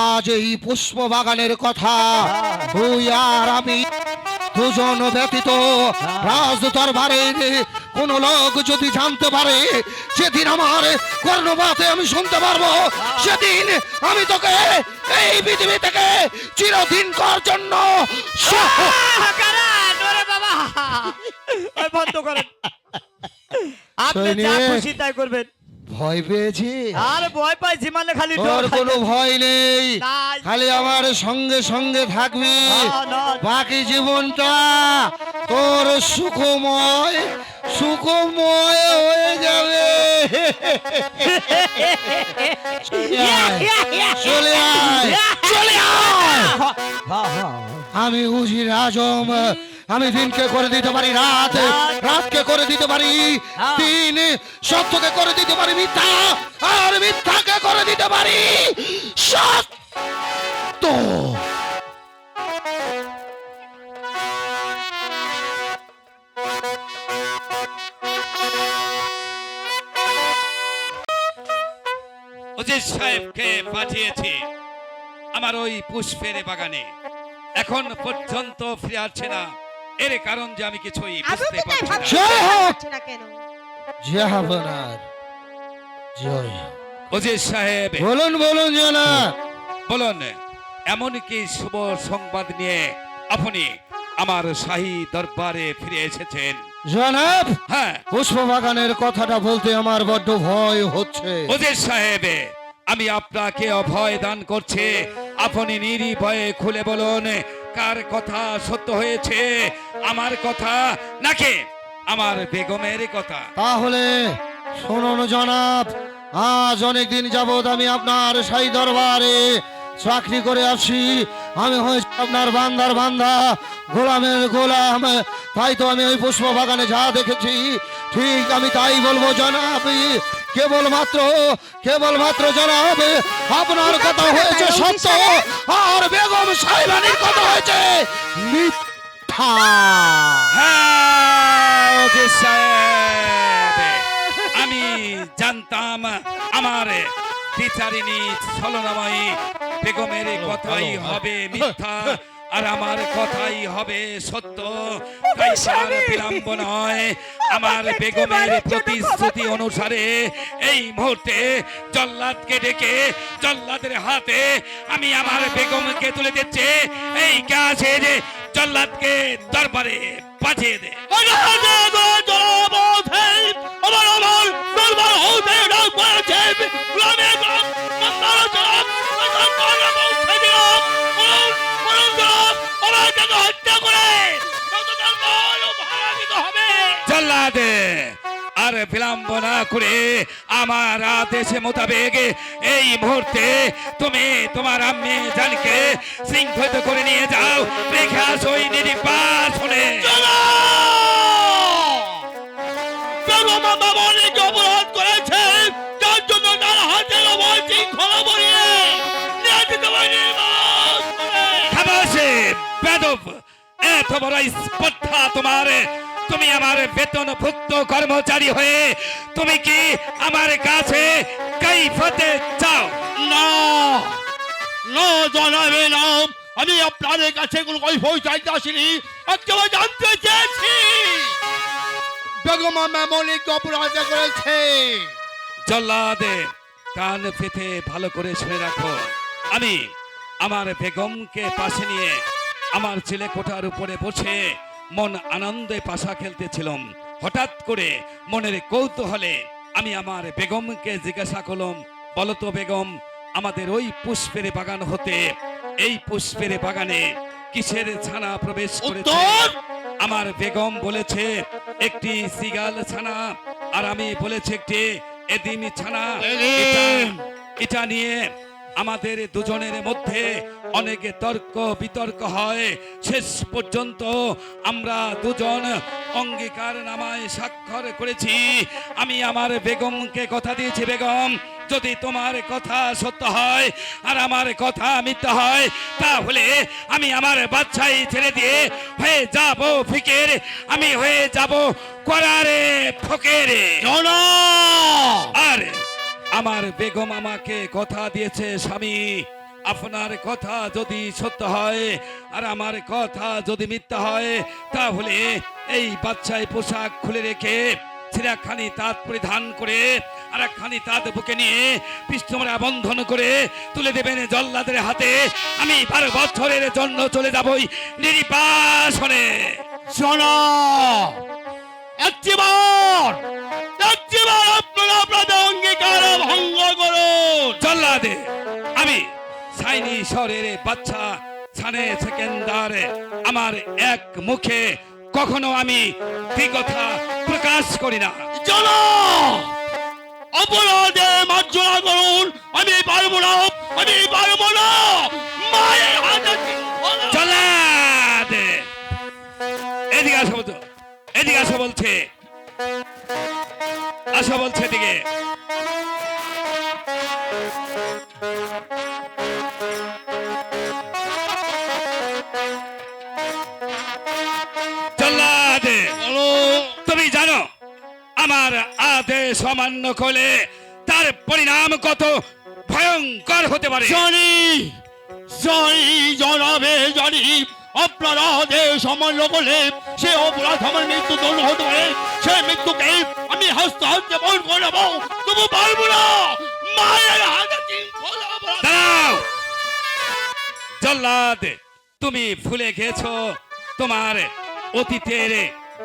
আজ এই পুষ্প বাগানের কথা তুই আর আমি দুজন ব্যতীত রাজ দরবারের কোন লোক যদি জানতে পারে, সেদিন আমার কর্ণপাতে আমি শুনতে পারবো, সেদিন আমি তোকে এই পৃথিবী থেকে চিরদিন কর জন্য কারণ, ওরে বাবা, ওই বন্ধ করেন। আপনি যা সৈনিক। খুশি তাই করবেন। ভয় পেয়েছি? আর ভয় পাইছি মানে খালি তোর ডর কোনো খাইতেছি। ভয় নেই, নাই। খালি আমার সঙ্গে সঙ্গে থাকবি, না। বাকি জীবনটা তোর সুখময় সুখময় হয়ে যাবে। চলে আয়, চলে আয়, চলে আয়। আমি উজির আজম, আমি দিনকে করে দিতে পারি রাত, রাতকে করে দিতে পারি দিন, সত্যকে করে দিতে পারি মিথ্যা, আর মিথ্যাকে করে দিতে পারি সত্য। উজির সাহেবকে পাঠিয়েছি আমার ওই পুষ্পের বাগানে, এখন পর্যন্ত ফিরে আসছে না। এর কারণ যে আমি কিছুই আমি বুঝতে তো তাই পারছি না। ভাবছি জয় হোক। পারছি না কেন। জাহাবনার জয় হোক। উজির সাহেব বলুন বলুন জানা। বলুন, এমন কি শুভ সংবাদ নিয়ে আপনি আমার শাহী দরবারে ফিরে এসেছেন? জনাব, হ্যাঁ পুষ্প বাগানের কথাটা বলতে আমার বড্ড ভয় হচ্ছে। উজির সাহেব, আমি আপনাকে অভয় দান করছি, আপনি নির্ভয়ে খুলে বলুন কার কথা সত্য হয়েছে, আমার কথা নাকি আমার বেগমের কথা? তাহলে শুনুন জনাব, আজ অনেকদিন যাবৎ আমি আপনার শাহী দরবারে চাকরি করে আসছি, আমি হয়েছি আপনার বান্দার বান্দা, গোলামের গোলাম, তাই তো আমি ওই পুষ্প বাগানে যা দেখেছি ঠিক আমি তাই বলবো জনাব। কেবলমাত্র জনাব আপনার কথা হয়েছে সত্য, আর বেগম সাহেবানির কথা হয়েছে মিথ্যা। হ্যাঁ উজির সাহেব, আমি জানতাম আমার বিচারিণী ছলনাময়ী বেগমের কথাই হবে মিথ্যা, আর আমার কথাই হবে সত্য। তাই তার বিলম্ব নয়, আমার বেগমের প্রতিশ্রুতি অনুসারে এই মুহূর্তে জল্লাদকে ডেকে জল্লাদের হাতে আমি আমার বেগমকে তুলে দিচ্ছি। এই কাছে যে জল্লাদকে দরবারে পাঠিয়ে দে। জল্লাদে আর বিলম্ব না করে আমার আদেশ মোতাবেক এই মুহূর্তে তুমি তোমার আম্মি জানকে শৃঙ্খলিত করে নিয়ে যাও, রেখে আসো ওই নির্বাসনে। অপরাধ করেছে, তার জন্য তার হাতের অবয় শৃঙ্খলা বলিয়ে খাবাসে বেদব, এত বড় স্পর্ধা তোমার! তুমি আমার বেতনভুক্ত কর্মচারী হয়ে তুমি কি আমার কাছে কাইফাতে চাও? না না জানাবে না, আমি আপনাদের কাছে কোনো কৈফিয়ত চাইতে আসিনি, একেবারে জানতে চেয়েছি বেগম মামনিক অপরাধ করেছে। জল্লাদে কান পেতে ভালো করে শুনে রাখো, আমি আমার বেগমকে পাশে নিয়ে আমার ছেলে কোঠার উপরে বসে মন আনন্দে পাশা খেলতেছিলাম। হঠাৎ করে মনের কৌতূহলে আমি আমার বেগমকে জিজ্ঞাসা করলাম, বলতো বেগম, আমাদের ওই পুষ্পের বাগান হতে এই পুষ্পের বাগানে কিসের ছানা প্রবেশ করেছে? আমার বেগম বলেছে একটি সিগাল ছানা, আর আমি বলেছি একটি এদিমি ছানা। এটা নিয়ে আমাদের দুজনের মধ্যে অনেক তর্ক বিতর্ক হয়। শেষ পর্যন্ত আমরা দুজন অঙ্গীকার নামায় স্বাক্ষর করেছি। আমি আমার বেগমকে কথা দিয়েছি, বেগম যদি তোমার কথা সত্য হয় আর আমার কথা মিথ্যা হয়, তাহলে আমি আমার বাচ্চাই ছেড়ে দিয়ে হয়ে যাব ফিকের, আমি হয়ে যাব করারে ফকেরে। আর আমার বেগম আমাকে কথা দিয়েছে স্বামী, আপনার কথা যদি সত্য হয় আর আমার কথা যদি মিথ্যা হয়, তাহলে এই বাচ্চাই পোশাক খুলে রেখে ছিঁড়াখানি তাঁত পরিধান করে আর একখানি তাঁত বুকে নিয়ে পৃষ্ঠমরা বন্ধন করে তুলে দেবেন জল্লাদের হাতে। আমি 12 বছরের জন্য চলে যাবই নির্বাসনে। শোনো, একটিবার আপনারা আপনাদের অঙ্গীকার ভঙ্গ করুন। জল্লাদে, আমি সাইনি শহরের বাচ্চা ছানে সেকেন্দার, আমার এক মুখে কখনো আমি কথা প্রকাশ করি না। চলো, অপরাধে মার্জনা করুন। আমি পারবো না, আমি পারবো না। মায়ের হাতে জল্লাদে, এদিকে আসো বলছো, এদিকে আসো বলছে, আসো বলছে এদিকে। জল্লাদে, তুমি জানো আমার আদেশ অমান্য করলে তার পরিণাম কত ভয়ঙ্কর হতে পারে? জানি জানাবে, জানি আপনারা আদেশ অমান্য করলে সে অপরাধ আমার মৃত্যু দণ্ড হতে পারে। সে মৃত্যুকে আমি হস্তে হস্তে বহন করে নেবো, তবু পারবো না। মায়ের হাতে দাঁড়াও জল্লাদ, তুমি ভুলে গেছো তোমার অতীতের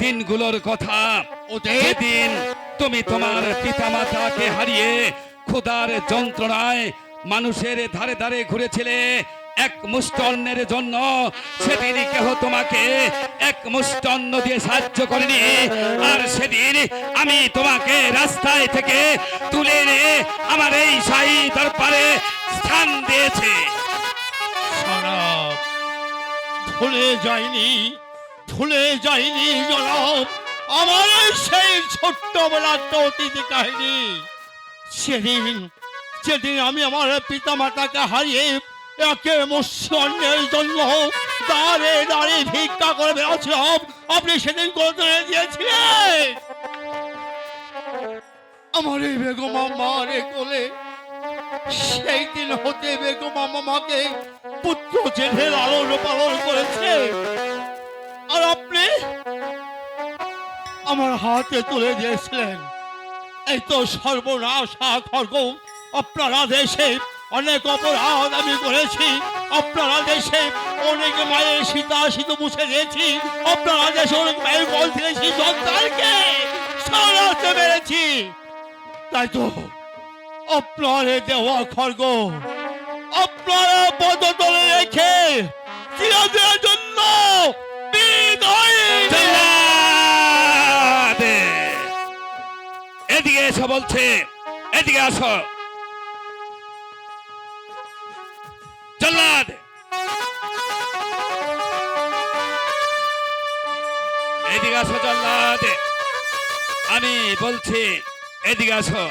দিনগুলোর কথা। যেদিন তুমি তোমার পিতামাতাকে হারিয়ে ক্ষুধার যন্ত্রণায় মানুষের ধারে ধারে ঘুরেছিলে এক মুষ্ট অন্নের জন্য, সেদিন কেহ তোমাকে এক মুষ্ট অন্ন দিয়ে সাহায্য করেনি। আর সেদিন আমি তোমাকে রাস্তায় থেকে তুলে এনে আমার এই শাহী দরবারে স্থান দিয়েছি। ভুলে যায়নি, ভুলে যায়নি জনাব আমার সেই ছোট্টবেলার অতীত কাহিনী। সেদিন আমি আমার পিতা মাতাকে হারিয়ে একে মুসলমানের জন্য দাঁড়ে দাঁড়ে ভিক্ষা করে বেড়াচ্ছিলাম। আপনি সেদিন করে দিয়েছিলেন আমার এই বেগম আমার কোলে। সেই দিন হতে বেগম আমাকে পুত্র জেনে লালন পালন করেছে, আর আপনি আমার হাতে তুলে দিয়েছিলেন। এই তো সর্বনাশ খর্গ। আপনার আদেশে অনেক অপরাধ আমি করেছি, আপনার আদেশে অনেক মায়ের সীতা সিঁদুর মুছে দিয়েছি, আপনার আদেশে অনেক মায়ের বল দিয়েছি, সন্তানকে সারাতে পেরেছি। তাই তো আপনার দেওয়া খর্গ আপনারা পদতলে রেখে চিরদিনের জন্য বিদায় জল্লাদ, এদিকে এসো বলছে, এদিকে আসো জল্লাদ, এদিকে আসো জল্লাদ, আমি বলছি এদিকে আসো।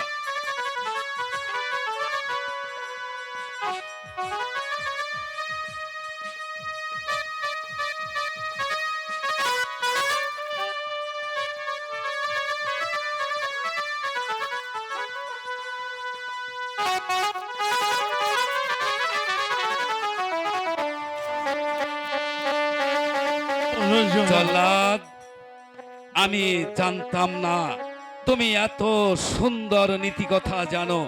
জল্লাদ, আমি জানতাম না তুমি এত সুন্দর নীতি কথা জানো।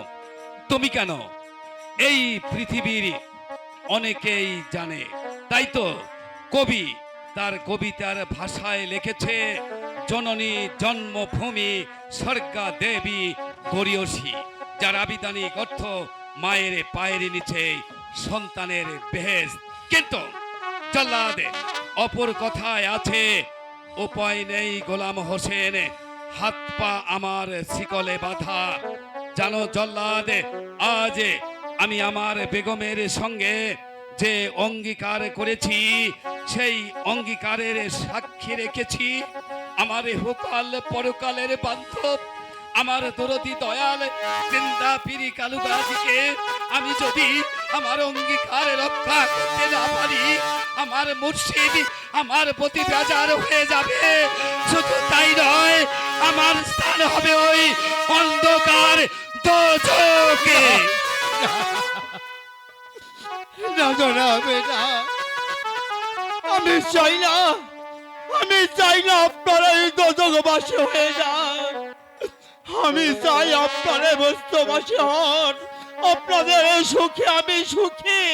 তুমি কেন, এই পৃথিবীর অনেকেই জানে। তাই তো কবি তার কবিতার ভাষায় লিখেছে, জননী জন্মভূমি স্বর্গা দেবী গরিয়সী, যার আবিধানিক অর্থ মায়ের পায়ের নিচে সন্তানের বেহেশত। কিন্তু জল্লাদ, অপর কথায় আছে, উপায় নেই গোলাম হোসেন, হাত পা আমার শিকলে বাঁধা। জানো জল্লাদ, আজ আমি আমার বেগমের সঙ্গে যে অঙ্গীকার করেছি, সেই অঙ্গীকারের সাক্ষী রেখেছি আমার হোকাল পরকালের বান্ধব আমার দরদি দয়াল জিন্দা পিরি কালুগাজিকে আমি যদি আমার অঙ্গীকার রক্ষা করতে না পারি, আমার মুর্শিদ আমার প্রতি বেজার হয়ে যাবে। শুধু তাই নয়, আমার স্থান হবে ওই অন্ধকার দোজখে। না জনাবে না, আমি চাই না, আমি চাই না আপনারা এই দোজখবাসী হয়ে যান। আমি চাই আপনারা বস্তুবাসী হন। আপনাদের এই সুখে আমি সুখী,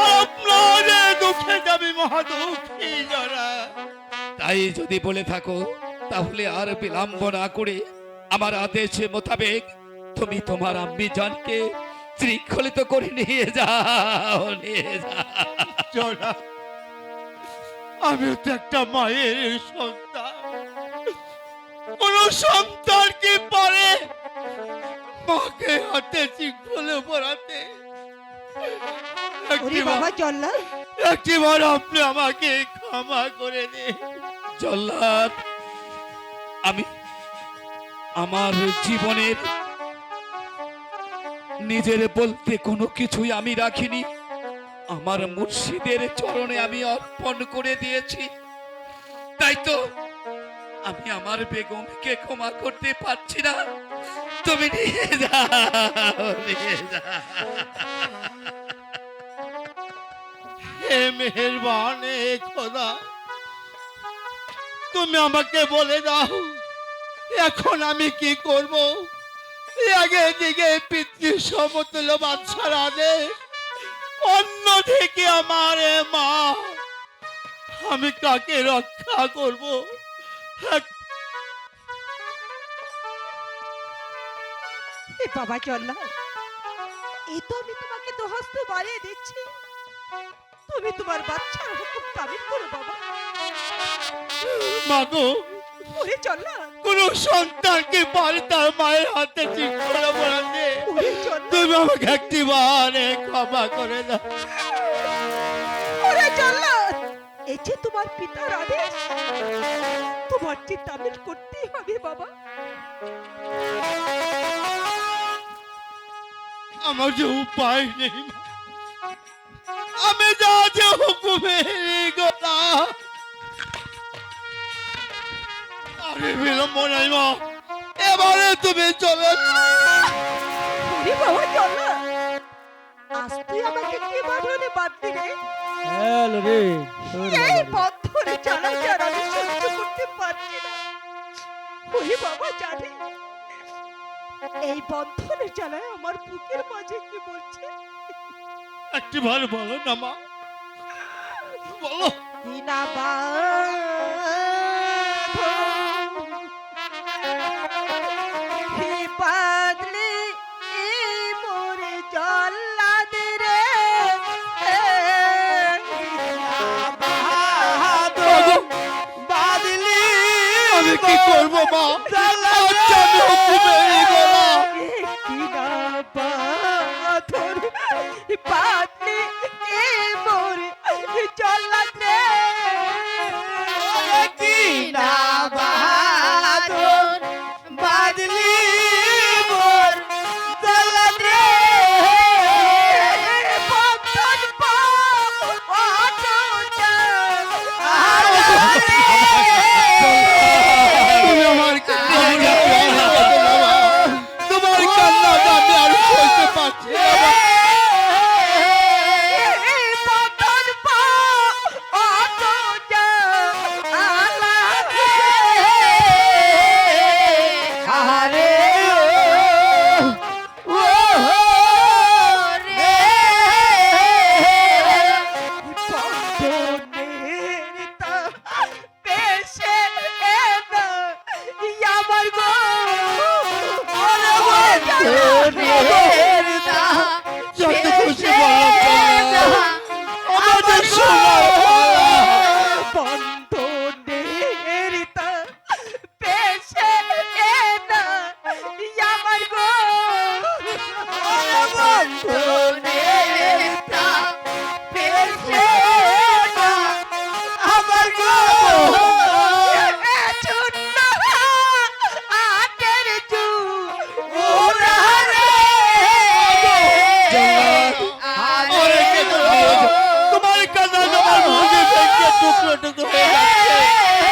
আর আপনাদের দুঃখে আমি মহা দুঃখী যারা। তাই যদি বলে থাকো, তাহলে আর বিলম্ব না করে আমার আদেশ মোতাবেক তুমি তোমার আম্মি জানকে শৃঙ্খলিত করে নিয়ে যাও, নিয়ে যাও। জনা, আমি তো একটা মায়ের সন্তান। কোন সন্তান কি পারে মাকে হাতে শৃঙ্খলে পড়াতে? ওরে বাবা জল্লাদ, একটিবার আপনি আমাকে ক্ষমা করে দিন। জল্লাদ, আমি আমার জীবনের নিজের বলতে কোনো কিছুই আমি রাখিনি, আমার মুর্শিদের চরণে আমি অর্পণ করে দিয়েছি। তাই তো আমি আমার বেগমকে ক্ষমা করতে পারছি না। তুমি নিয়ে যাও, নিয়ে যাও। হে মেহেরবান খোদা, তুমি আমাকে বলে দাও এখন আমি কি করব। আগে দিকে পিতৃ সমতুল্য বাদশার আদেশ, অন্যদিকে আমার এ মা, আমি কাকে রক্ষা করব? এ বাবা জল্লাদ, এই তো আমি তোমাকে দুহস্ত বাড়িয়ে দিচ্ছি, তুমি তোমার বাচ্চার হুকুম তামিল করো বাবা। মাগো, ওরে জল্লাদ, কোন সন্তান কি পারে তার মায়ের হাতে শৃঙ্খলা পড়াতে? ওরে জল্লাদ, তুমি আমাকে একটিবার ক্ষমা করে দাও। ওরে জল্লাদ, এই যে তোমার পিতার আদেশ, তোমার যে তামিল করতেই হবে বাবা। আমার যে উপায় নেই মা, আমি যা যে হুকুমের গোলা। আরে বিলম্ব নাই মা, এবারে তুমি চলে ওরে বাবা জল্লাদ, আজ তুই আমাকে কি বাঁধনে বাঁধলি রে? এই বন্ধনে চালাচার আমি সহ্য করতে পারছি না। ওরে বাবা জানি এই বন্ধনের জ্বালায় আমার বুকের মাঝে কি বলছে। একটিবার বলো না মা, বলো। বিনা বাঁধলে মোরে জল্লাদ রে, বাঁধলি আমি কি করবো মা? আচ্ছা, আমি হুকুমের গোলা। কিনা পাথর বাঁধলি মোরে জল্লাদ রে, কিনা বাহাদুর বাঁধলি মোর জল্লাদ রে, বন্ধন তুমি আমার কি করবো? টুকরো টুকরো হয়ে যাচ্ছে।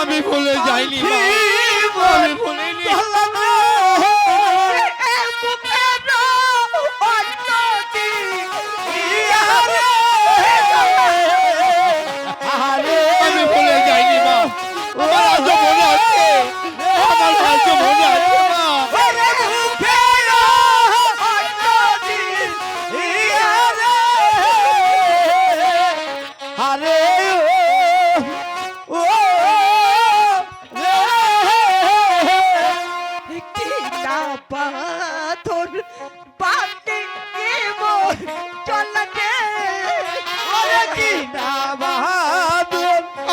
আমি ভুলে যাইনি মা, আমি ভুলিনি। আমি ভুলে যাইনি মা, আমার আজও মনে আছে, আমার আজও মনে আছে মা।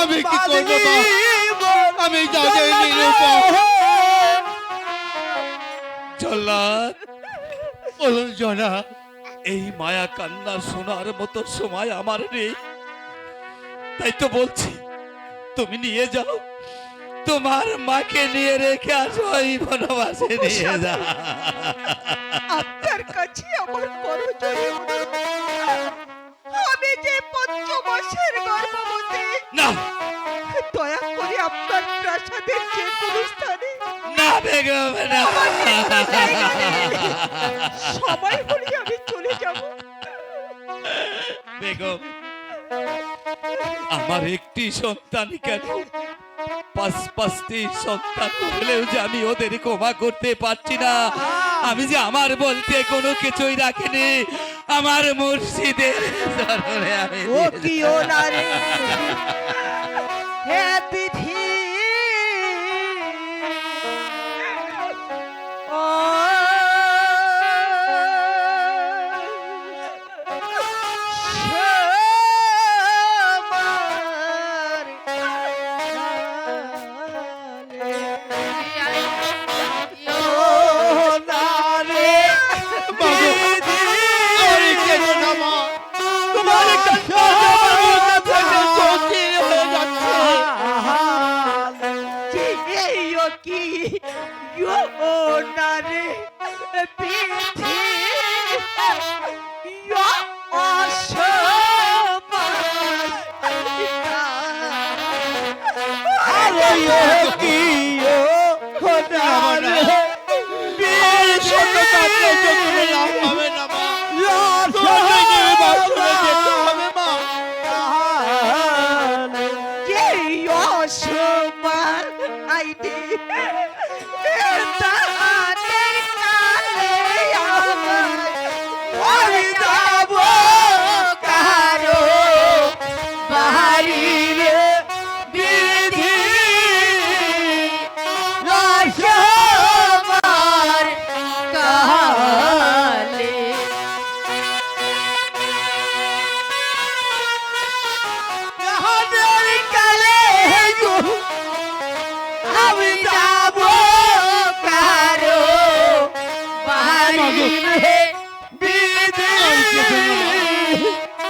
আমি কি করবো মা, আমি জানি জল্লাদ বলুন জনা, এই মায়া কান্না শোনার মতো সময় আমার নেই, তাই তো বলছি তুমি নিয়ে যাও, তোমার মাকে নিয়ে রেখে আসো, এই বনবাসে নিয়ে যা। আপনার কাছে আমার করজোড়ে অনুরোধ, আমি যে 5 মাসের গর্ভবতী, না দয়া করে আপনার প্রাসাদের যে কোনো স্থানে না বেগম না, সময় হলে আমি চলে যাব। বেগম আমার একটি সন্তান কেন, 5-5টি সন্তান হলেও যে আমি ওদের ক্ষমা করতে পারছি না। আমি যে আমার বলতে কোনো কিছুই রাখিনি, আমার মুর্শিদের চরণে আমি ও কি ও না রে, হে বিধি, ও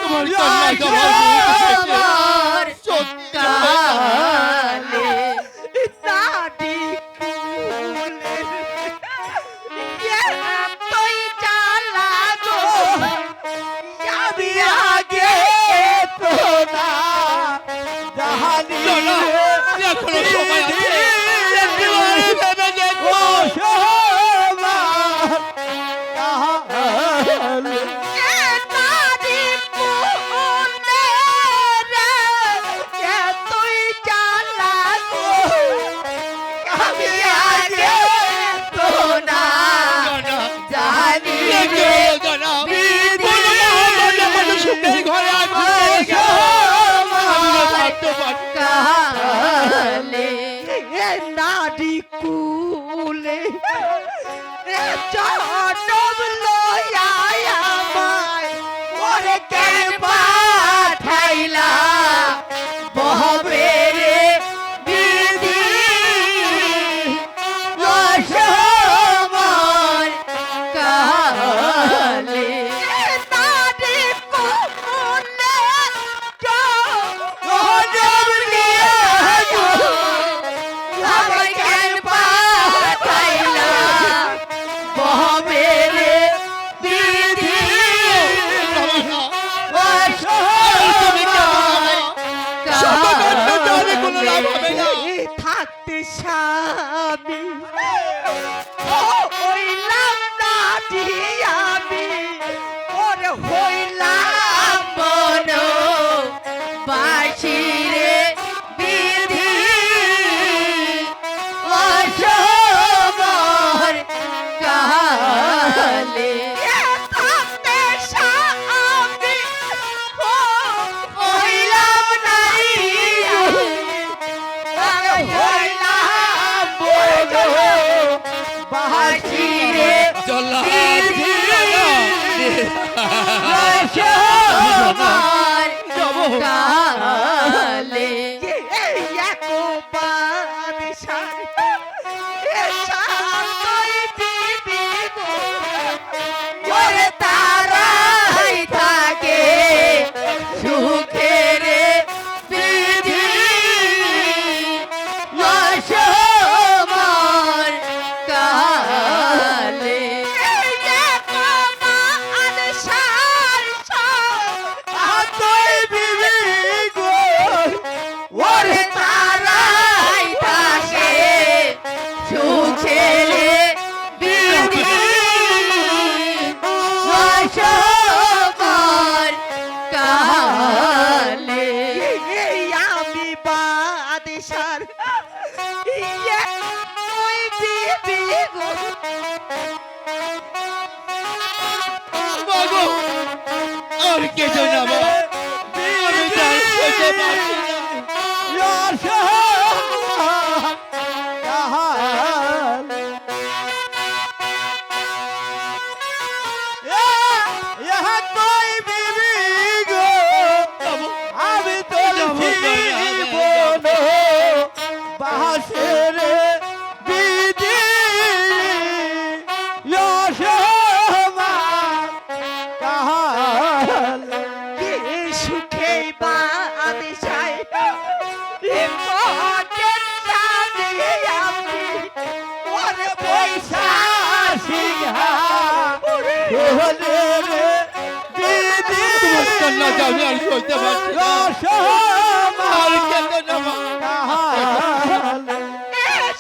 তোমার কন্যাকে আমার মুখ থেকে সত্যি নাটি কুলের এতই জ্বালা গো, আমি আগে তো না জানি জনা, এখনো সময় আছে। একটিবার ভেবে দেখো। নাডি কুলে জনম লয়া আমায় ওরে কে পাঠাইলা বহবে রে বিধি অসময় কালে নাডি কুলে জনম লয়া আমায় কে পাঠাইলা বহবে রে বিধি থাকতে স্বামী হইলাম না আমি ওরে হইলাম মন বাসিরে বিধি অসমর কালে থাকতে স্বামী হইলাম নাই বাসিরে জল্লাদ, কালে তারাই থাকে সুখের বিধি অসমর কালে ওরে তারাই থাকে সুখের বিধি অসমর কালে আমি বাদশার ওই বিবি গো মাগো, আর কিছু না মা, আমি তার সহ্য পারছি না। আমি তো জীবন বাসের বিধি সুখে বাদশাই ইম্পর্টেন্ট সাথে আপনি ওরে পয়সা সিংহা তোমার কন্যাকে আমি আর সইতে পারছি না। আর কেঁদো না মা।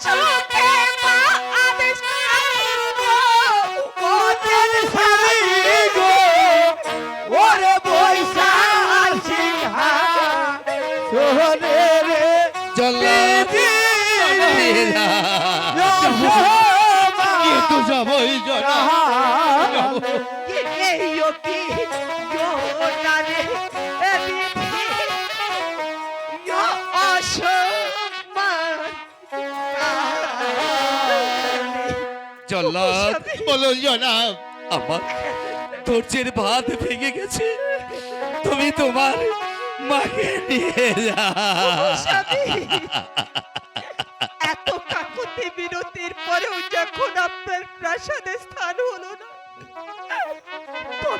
সুখে বাদশাই ওদের স্বামী গো ওরে পয়সা সিংহা জল্লাদ, কিন্তু যাবই জনা। জল্লাদ, বলো জনাব। আমার ধৈর্যের বাঁধ ভেঙে গেছে। তুমি তোমার মাকে নিয়ে যাও। এত কাকুতি বিরতির পরেও যখন আপনার প্রাসাদে স্থান হলো না,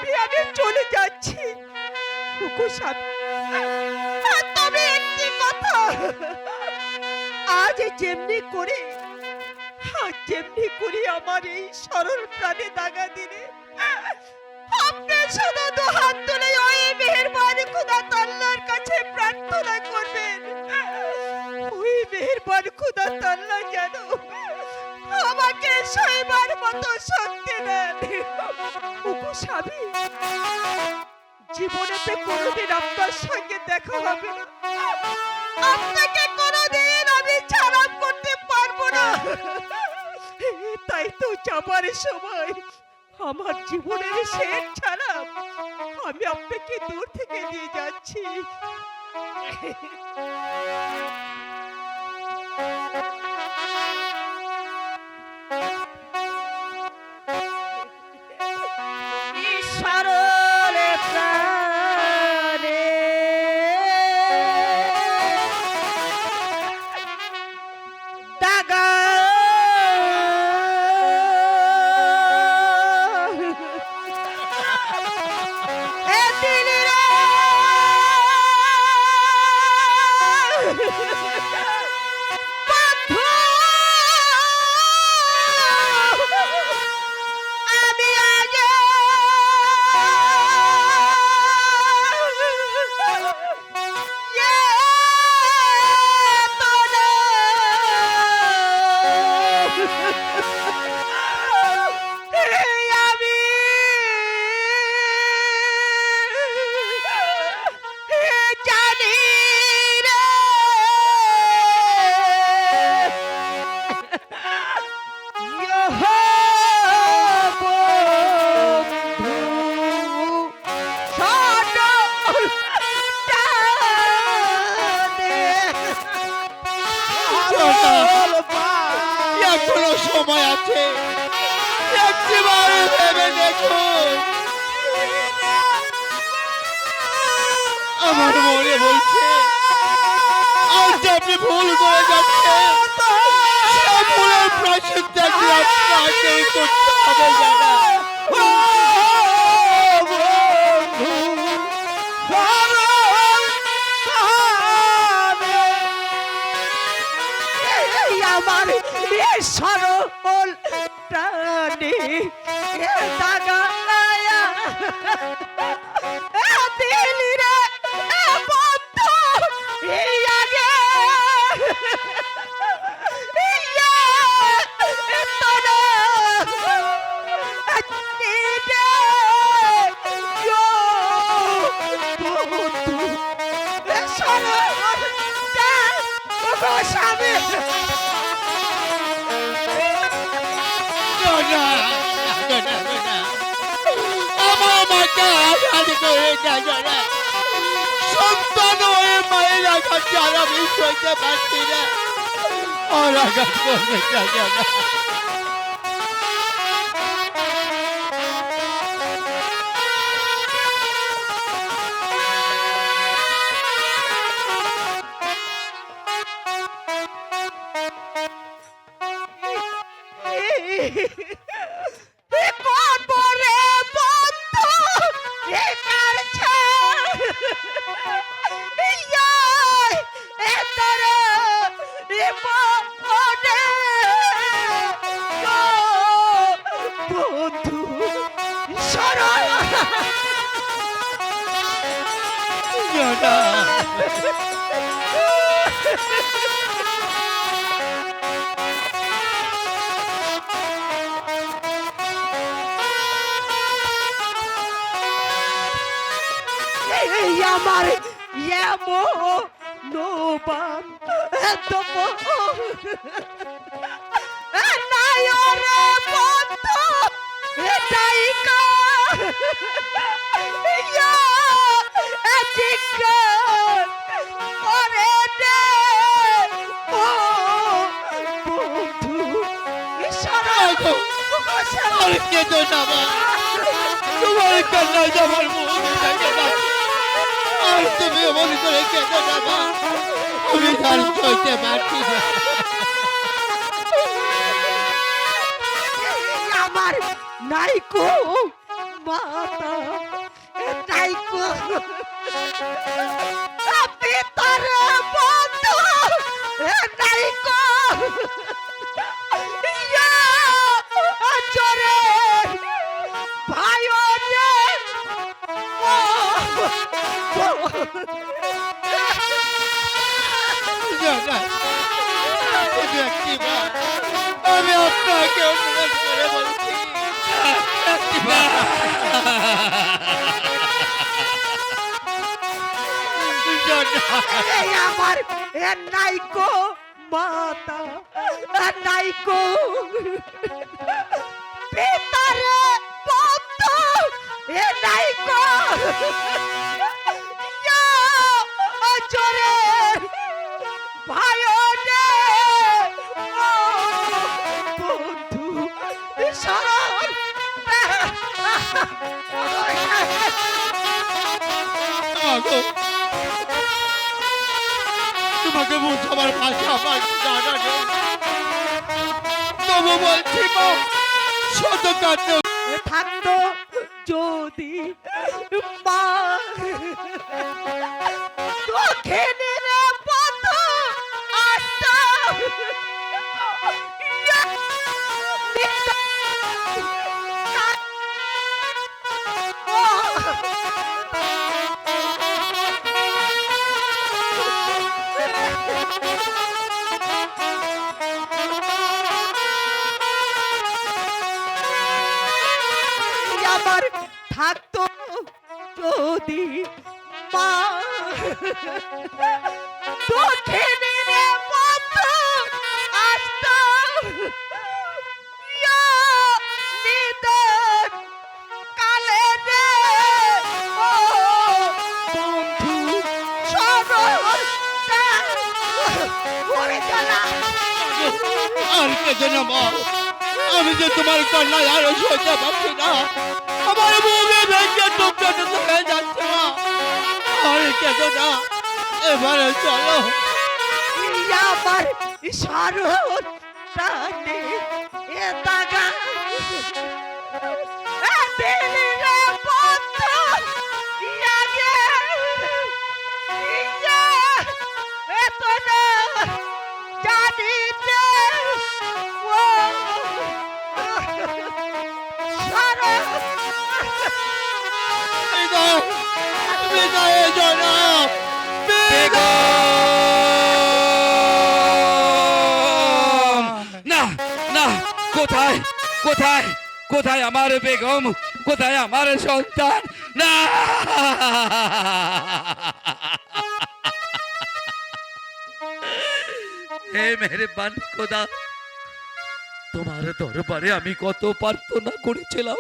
বলে আমি চলে যাচ্ছি। ওগো স্বামী, তবে একটি কথা, আজ যেমনি করে আমার এই সরল প্রাণে দাগা দিলে, আপনি শুধু দুহাত তুলে ওই মেহেরবান খোদা তাআলার কাছে প্রার্থনা করবেন, ওই মেহেরবান খোদা তাআলা যেন আমাকে সইবার মতো শক্তি দেন। ওগো স্বামী, জীবনেতে কোনোদিন আপনার সঙ্গে দেখা হবে না, আপনাকে কোনোদিন আমি ছাড়া করতে পারবো না, তাই তো যাবার সময় আমার জীবনের শেষ ছাড়া আমি আপনাকে দূর থেকে নিয়ে যাচ্ছি। ঈশ্বরে প্রাণে দাগা এ দিলি রে, বন্ধু, আমি আগে জানি রে, এখনো সময় আছে, একবার ভেবে দেখুন। আমার মনে বলছে আজ আপনি ভুল করে যাচ্ছেন, সে ভুলের প্রায়শ্চিত্ত আপনাকে করতে হবে জানা। আমার সরল প্রাণী দাগা দিলি রে, বন্ধু, আগে স্বামী আমার মাকে আঘাত করে না, সন্তান হয়ে মায়ের আঘাত আর আমি সইতে পারছি না, আর আঘাত করবে না। আমার নোবান এতম নায়রে বন্ধু এটাই কা জিজ্ঞান করে দে ও বন্ধু ঈশ্বর আর কেঁদো না মা, তোমার কান্নায় আমার মুখ দেখে না, আর তুমি এমন করে কেঁদো না মা, আমি আর সইতে পারছি না। আমার নাইকো মাতা নাইকো পিতার বন্ধু নাইকো ইয়া জোরে ভাই রে আমি আপনাকে অনুরোধ করে বলছি এই আমার নাইকো মাতা নাইকো পিতারে বন্ধু নাইকো ইয়া জোরে ভাই রে বন্ধু শরণ তোমাকে বুঝাবার ভাষা আমার জানা নেই তবু বলছি মা শত কাটে থাকতো যদি মা দক্ষিণের পথ আসতাম ইয়া, আমার থাকতো যদি মা দক্ষিণের পথ আসতাম ইয়া, নিদান কালে রে ও বন্ধু সরল ওরে জ্বালা আর কেঁদে না মা আমি যে তোমার কন্যা আর সইতে পারছি না আমার মুখে ভেঙে টুকরো টুকরো হয়ে যাচ্ছে মা আর কেঁদে না এবারে চলো আমার সারণ টানে এ দাগা এ দিলিরে বন্ধ ইয়াগে ইয়া এত না জানি যে ও সারণ বিদায় বিদায় জনাব না না কোথায় কোথায় কোথায় আমার বেগম কোথায় আমার সন্তান না হে মেহেরবান খোদা তোমার দরবারে আমি কত প্রার্থনা করেছিলাম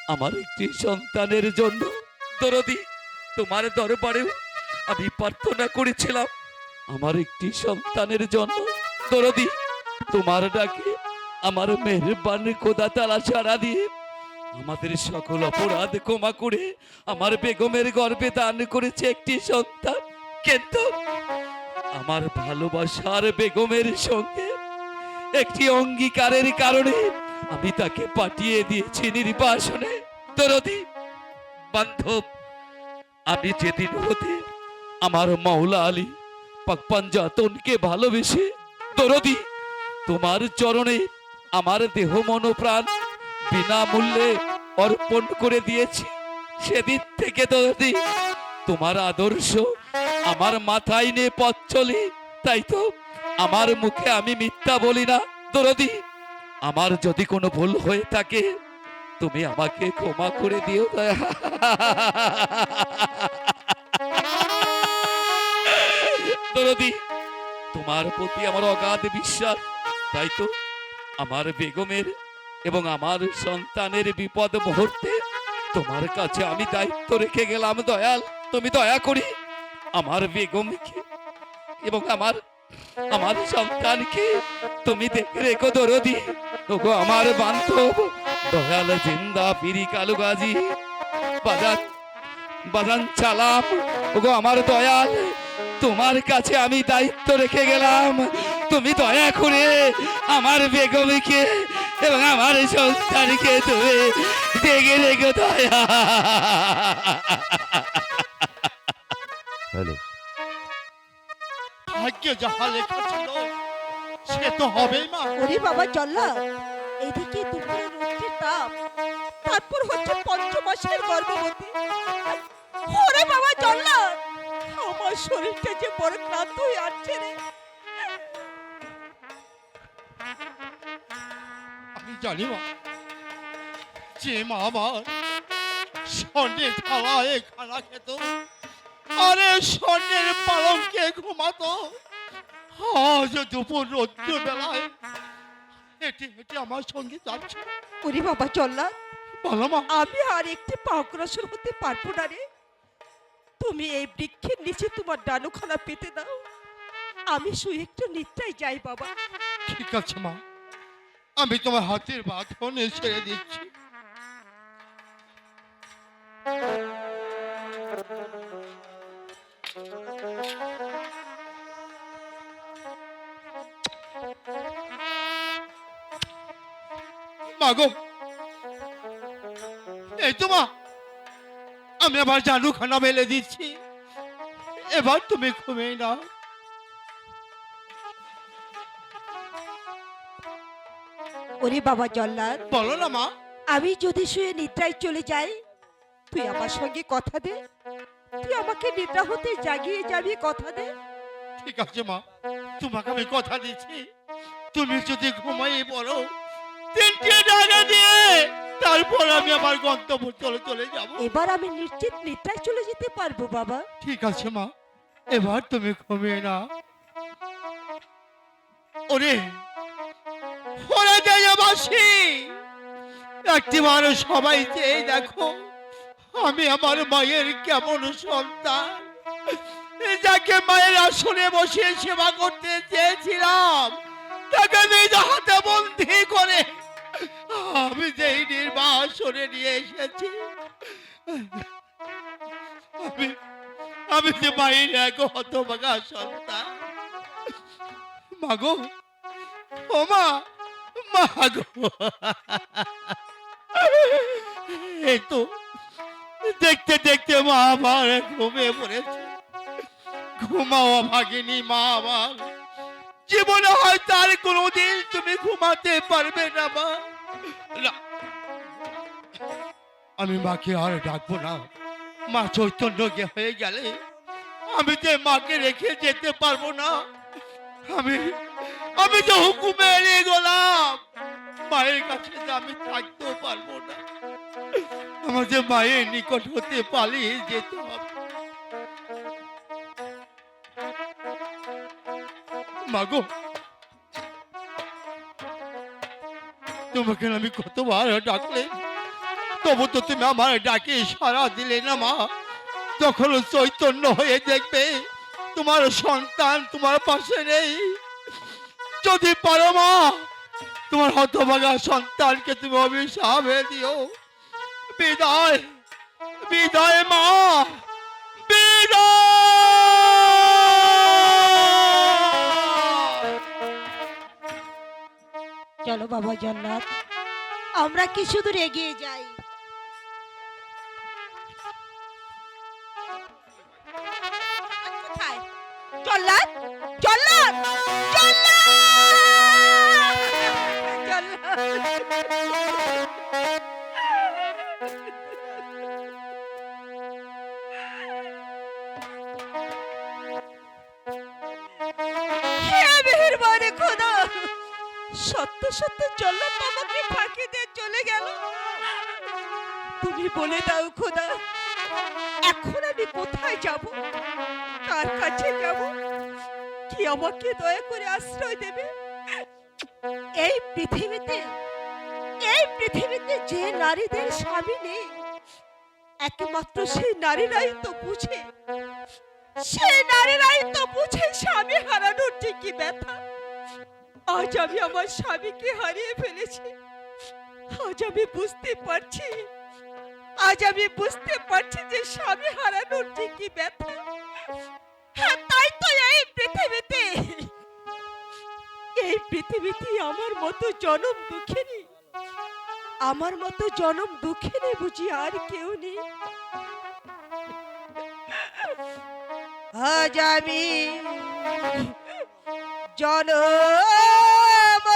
আমার একটি সন্তানের জন্য দরদি তোমার দরবারেও আমি প্রার্থনা করেছিলাম আমার একটি সন্তানের জন্য দরদি তোমার ডাকে আমার মেহেরবান খোদা তালা সাড়া দিয়ে আমাদের সকল অপরাধ ক্ষমা করে আমার বেগমের গর্ভে দান করেছে একটি সন্তান কিন্তু আমার ভালোবাসার বেগমের সঙ্গে একটি অঙ্গীকারের কারণে আমি তাকে পাঠিয়ে দিয়েছি নির্বাসনে দরদি বান্ধব আমি যেদিন হতে আমার মাওলা আলী পাকপাঞ্জাতনকে ভালোবেসে দরদি তোমার চরণে আমার দেহ মন প্রাণ বিনামূল্যে অর্পণ করে দিয়েছি সেদিন থেকে দরদি তোমার আদর্শ আমার মাথায় নিয়ে পথ চলি তাই তো আমার মুখে আমি মিথ্যা বলি না দরদি আমার যদি কোনো ভুল হয়ে থাকে তুমি আমাকে ক্ষমা করে দিও দরদি তোমার প্রতি আমার অগাধ বিশ্বাস তাই তো আমার বেগমের এবং আমার সন্তানের বিপদ মুহূর্তে তোমার কাছে আমি দায়িত্ব রেখে গেলাম দয়াল তুমি দয়া করি আমার বেগমকে এবং আমার আমার সন্তানকে তুমি দেখে রেখো দরদি ওগো আমার বান্ধব দয়াল জিন্দা পিরি কালু গাজী বাজান বাজান চালাম ওগো আমার দয়াল তোমার কাছে আমি দায়িত্ব রেখে গেলাম তুমি দয়া করে আমার বেগমকে এবং আমার সন্তানকে তুমি যেতে গেলে কোথায়? হ্যালো ভাগ্যে যাহা লেখা ছিল সে তো হবেই মা। ওরে বাবা জল্লাদ, এদিকে দুপুরে রোদের তাপ, তারপর হচ্ছে পঞ্চমাসের গর্ভবতী। ওরে বাবা জল্লাদ, আমার শরীরটা যে বড় ক্লান্ত হয়ে আসছে রে। আমি জানি মা, যে মা আমার স্বর্ণের থালায় খানা খেত, আরে স্বর্ণের পালঙ্কে ঘুমাতো, আজ দুপুর রৌদ্র বেলায় হেঁটে হেঁটে আমার সঙ্গে যাচ্ছে। ওরে বাবা জল্লাদ, বলো মা। আমি আর একটি পা অগ্রসর হতে পারবো না রে। তুমি এই বৃক্ষের নিচে তোমার ডানুখানা পেতে দাও, আমি শুয়ে একটু নিদ্রায় যাই বাবা। ঠিক আছে মা, আমি তোমার হাতের বাঁধন ছেড়ে দিচ্ছি। মাগো, এই তো মা, আমি আবার জানুখানা মেলে দিচ্ছি, এবার তুমি ঘুমিয়ে নাও। ওরে বাবা জল্লাদ, বলো না মা। আমি যদি শুয়ে নিদ্রায় চলে যাই, তুই আমার সঙ্গে কথা দে, তুই আমাকে নিদ্রা হতে জাগিয়ে যাবি, কথা দে। ঠিক আছে মা, তোমাকে আমি কথা দিচ্ছি, তুমি যদি ঘুমাই পড়ো 3টে টাকা দিয়ে, তারপর আমি আমার গন্তব্য চলে যাব। এবার আমি নিশ্চিত নিদ্রায় চলে যেতে পারবো বাবা। ঠিক আছে মা, এবার তুমি ঘুমিয়ে না। ওরে ওরে দেশবাসী, একটি মানুষ সবাই চেয়ে দেখো, আমি আমার মায়ের কেমন সন্তান, যাকে মায়ের আসনে বসে সেবা করতে চেয়েছিলাম, তাকে নিজ হাতে বন্দি করে আমি যেই নির্বাসনে নিয়ে এসেছি। আমি যে মায়ের এক হতভাগা সন্তান। মাগো, ও মা, মাগো, এই তো দেখতে দেখতে মা আমার ঘুমিয়ে পড়েছে। ঘুমাও ভাগিনী মা আমার, জীবনে হয়তো আর কোনোদিন তুমি ঘুমাতে পারবে না মা। না, আমি মাকে আর ডাকবো না। মা চৈতন্য হয়ে গেলে আমি যে মাকে রেখে যেতে পারবো না। আমি যে হুকুমে এড়িয়ে গেলাম, মায়ের কাছে যে আমি থাকতেও পারবো না। আমার যে মায়ের নিকট হতে পালিয়ে যেতে হবে। মাগো, তোমাকে আমি কতবার ডাকলে, তবু তো তুমি আমার ডাকে সাড়া দিলে না মা। তখন চৈতন্য হয়ে দেখবে তোমার সন্তান তোমার পাশে নেই। যদি পারো মা, তোমার হতভাগা সন্তানকে তুমি অভিশাপ দিও। বিদায়, বিদায় মা, বিদায়। চলো বাবা জন্নাথ, আমরা কিছু দূর এগিয়ে যাই। কোথায়? জল্লাদ, জল্লাদ, জল্লাদ! হে মেহেরবান খোদা, সত্য সত্য জল্লাদ আমাকে ফাঁকি দিয়ে চলে গেল। তুমি বলে দাও খোদা, এখন আমি কোথায় যাব, কার কাছে যাব, কি আমাকে দয়া করে আশ্রয় দেবে? এই পৃথিবীতে যে নারীদের স্বামী নেই, একমাত্র সেই নারীরাই তো বুঝে, স্বামী হারানোর ঠিকই ব্যথা। আজ আমি আমার স্বামীকে হারিয়ে ফেলেছি। আজ আমি বুঝতে পারছি যে স্বামী হারানোর ঠিকই ব্যথা। হ্যাঁ, তাই তো এই পৃথিবীতে আমার মতো জনম দুঃখিনী আমার মতো জনম দুঃখে নেই বুঝি আর কেউ নেই। আজ আমি জনম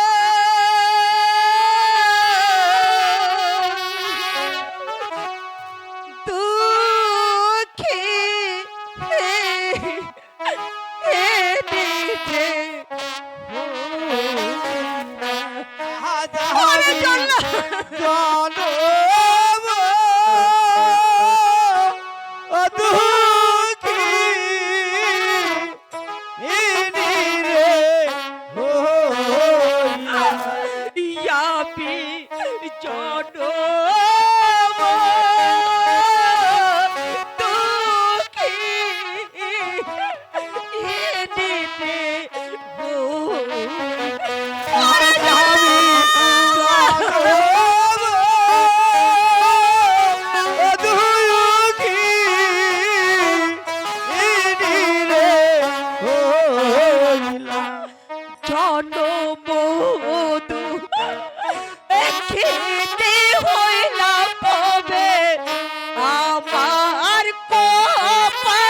দুঃখে এনেছে। ওরে জল্লা! ইয়াবি জনম দুঃখী এনেছে। ওরে জনমধু খেতে হইলাম তবে আমার কপালে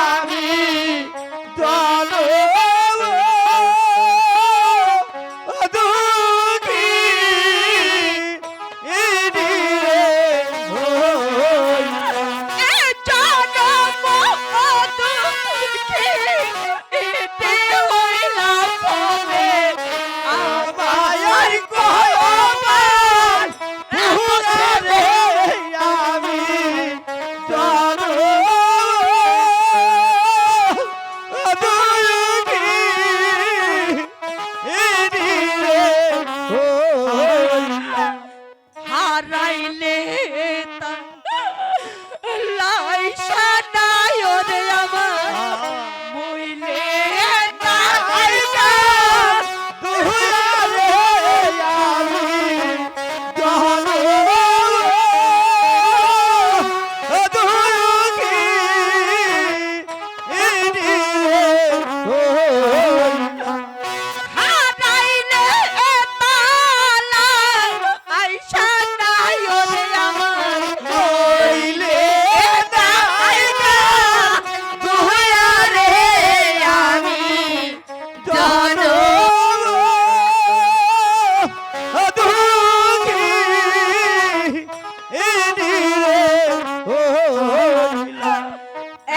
আমি হারাইলে লাইসা নাই ওরে আমার মইলে নাইকা দুয়ারে আমি হারাইলে তালা আইসা নাই ওরে আমার মইলে নাইকা দুয়ারে আমি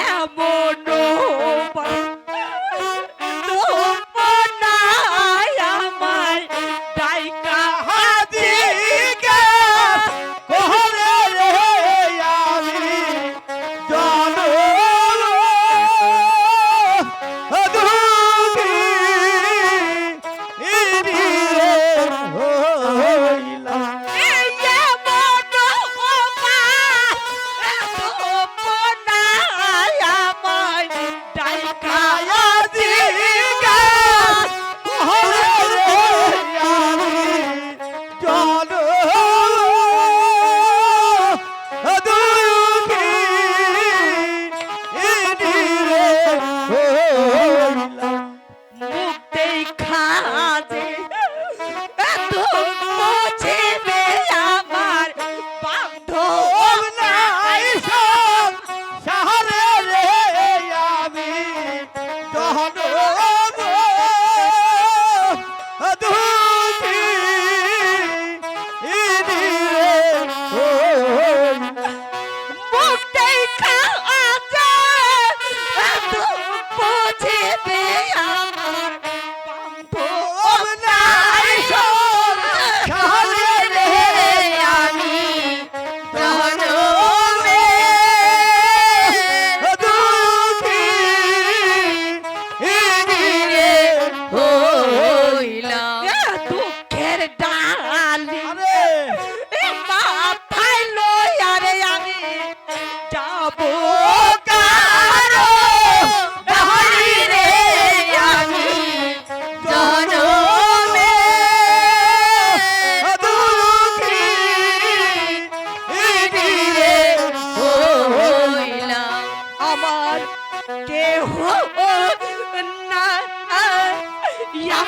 এমন আমায় ডাইকা হাদিকে কোহরে রে আমি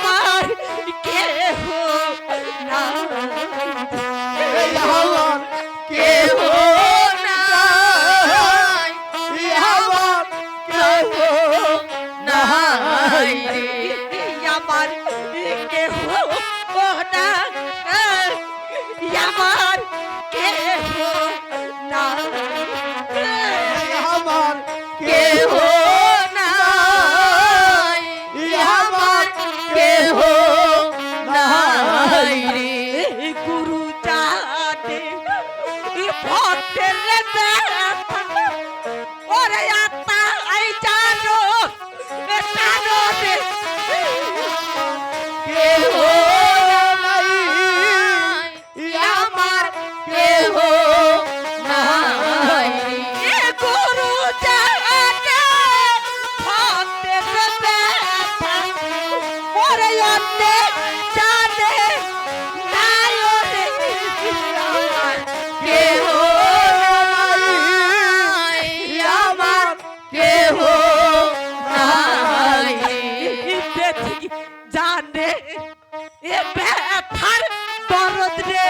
আমার কেহ আমার কেহ নাই, আমার কেহ নাই রে। আমার কেহ না, আমার কেহ না, আমার কেহ নাই, আমার কেহ নাই রে। গুরু জানে ভক্তের ওরে আত্মা আই জানো জানো রে কেহ নাই, আমার কেহ নাই রে। গুরু জানে ভক্তের ওরে অন্যে জানে নাই রে আমার কেহ নাই, আমার কেহ নাই রে। বেথি জানে এ ব্যথার দরদ রে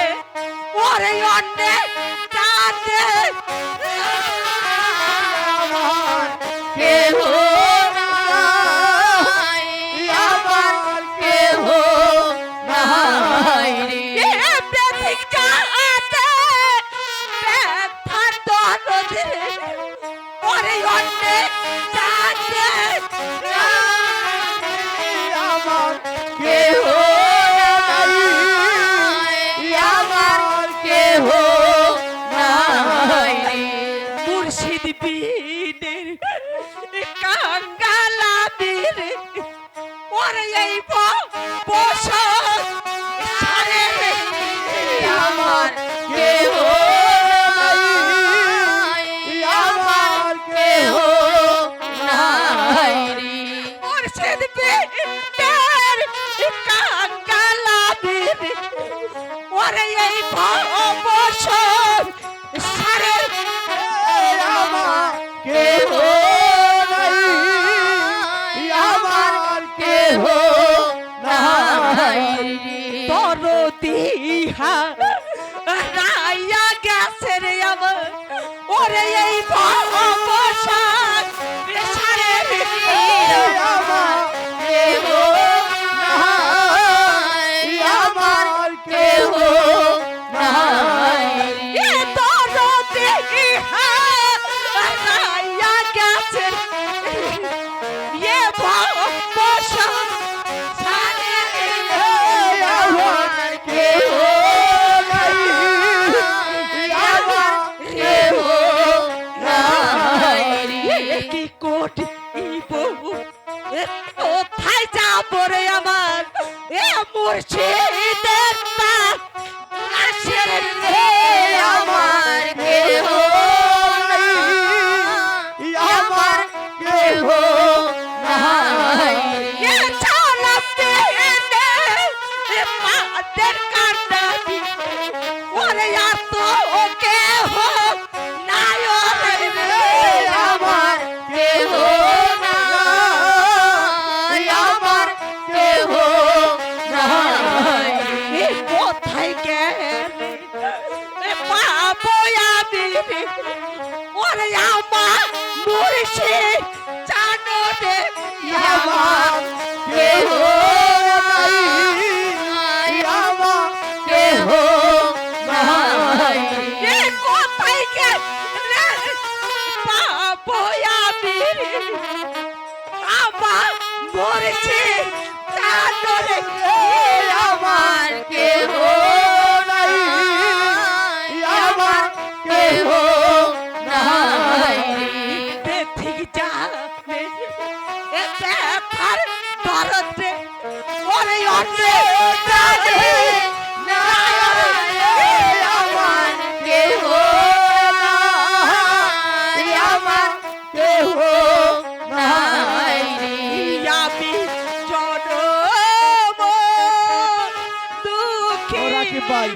ওরে অন্যে জানে আমার কেহ নাই, আমার কেহ নাই রে। এ বেথি জানে ব্যথার দরদ রে ওরে অন্যে জানে আমার কেহ নাই, আমার কেহ নাই রে। মুর্শিদ বিনের কাঙ্গালাদের ওরে এই বসত সারে আমার কেহ নাই, আমার কেহ নাই রে। মুর্শিদ বিনের কাঙ্গালাদের ওরে এই বসত সারে আমার কেহ নাই, আমার কেহ নাই রে। দরদিহা রাইয়া গেছে রে আমার ওরে এই বসাত সারে আমার কেহ নাই, আমার কেহ নাই রে। এ দরদিহা রাইয়া গেছে এ বসাত সারে আমার কেহ নাই, আমার কেহ নাই রে। কি কোটি বউ কোথায় যাব রে আমার এ মুর্শিদের আসের রে আমার কেহ নাই, আমার কেহ নাই এ রে। চালাতে এ মাদের কান্না ওরে আর তো কেহ নাই রে আমার কেহ নাই, আমার কেহ নাই এ রে। কোথায় গেলে এ পাবো আমি ওরে আমার মুর্শিদ জানো রে আমার কেহ নাই, আমার কেহ নাই রে। এ কোথায় গেলে পাবো আমি আমার মুর্শিদ জানো রে আমার কেহ নাই, আমার কেহ নাই রে। ঠিক যাবে এ ব্যথার দরদ রে ওরে অন্যে জানে আমার কেহ নাই, আমার কেহ নাই রে। আমি জনম দুঃখী ভাই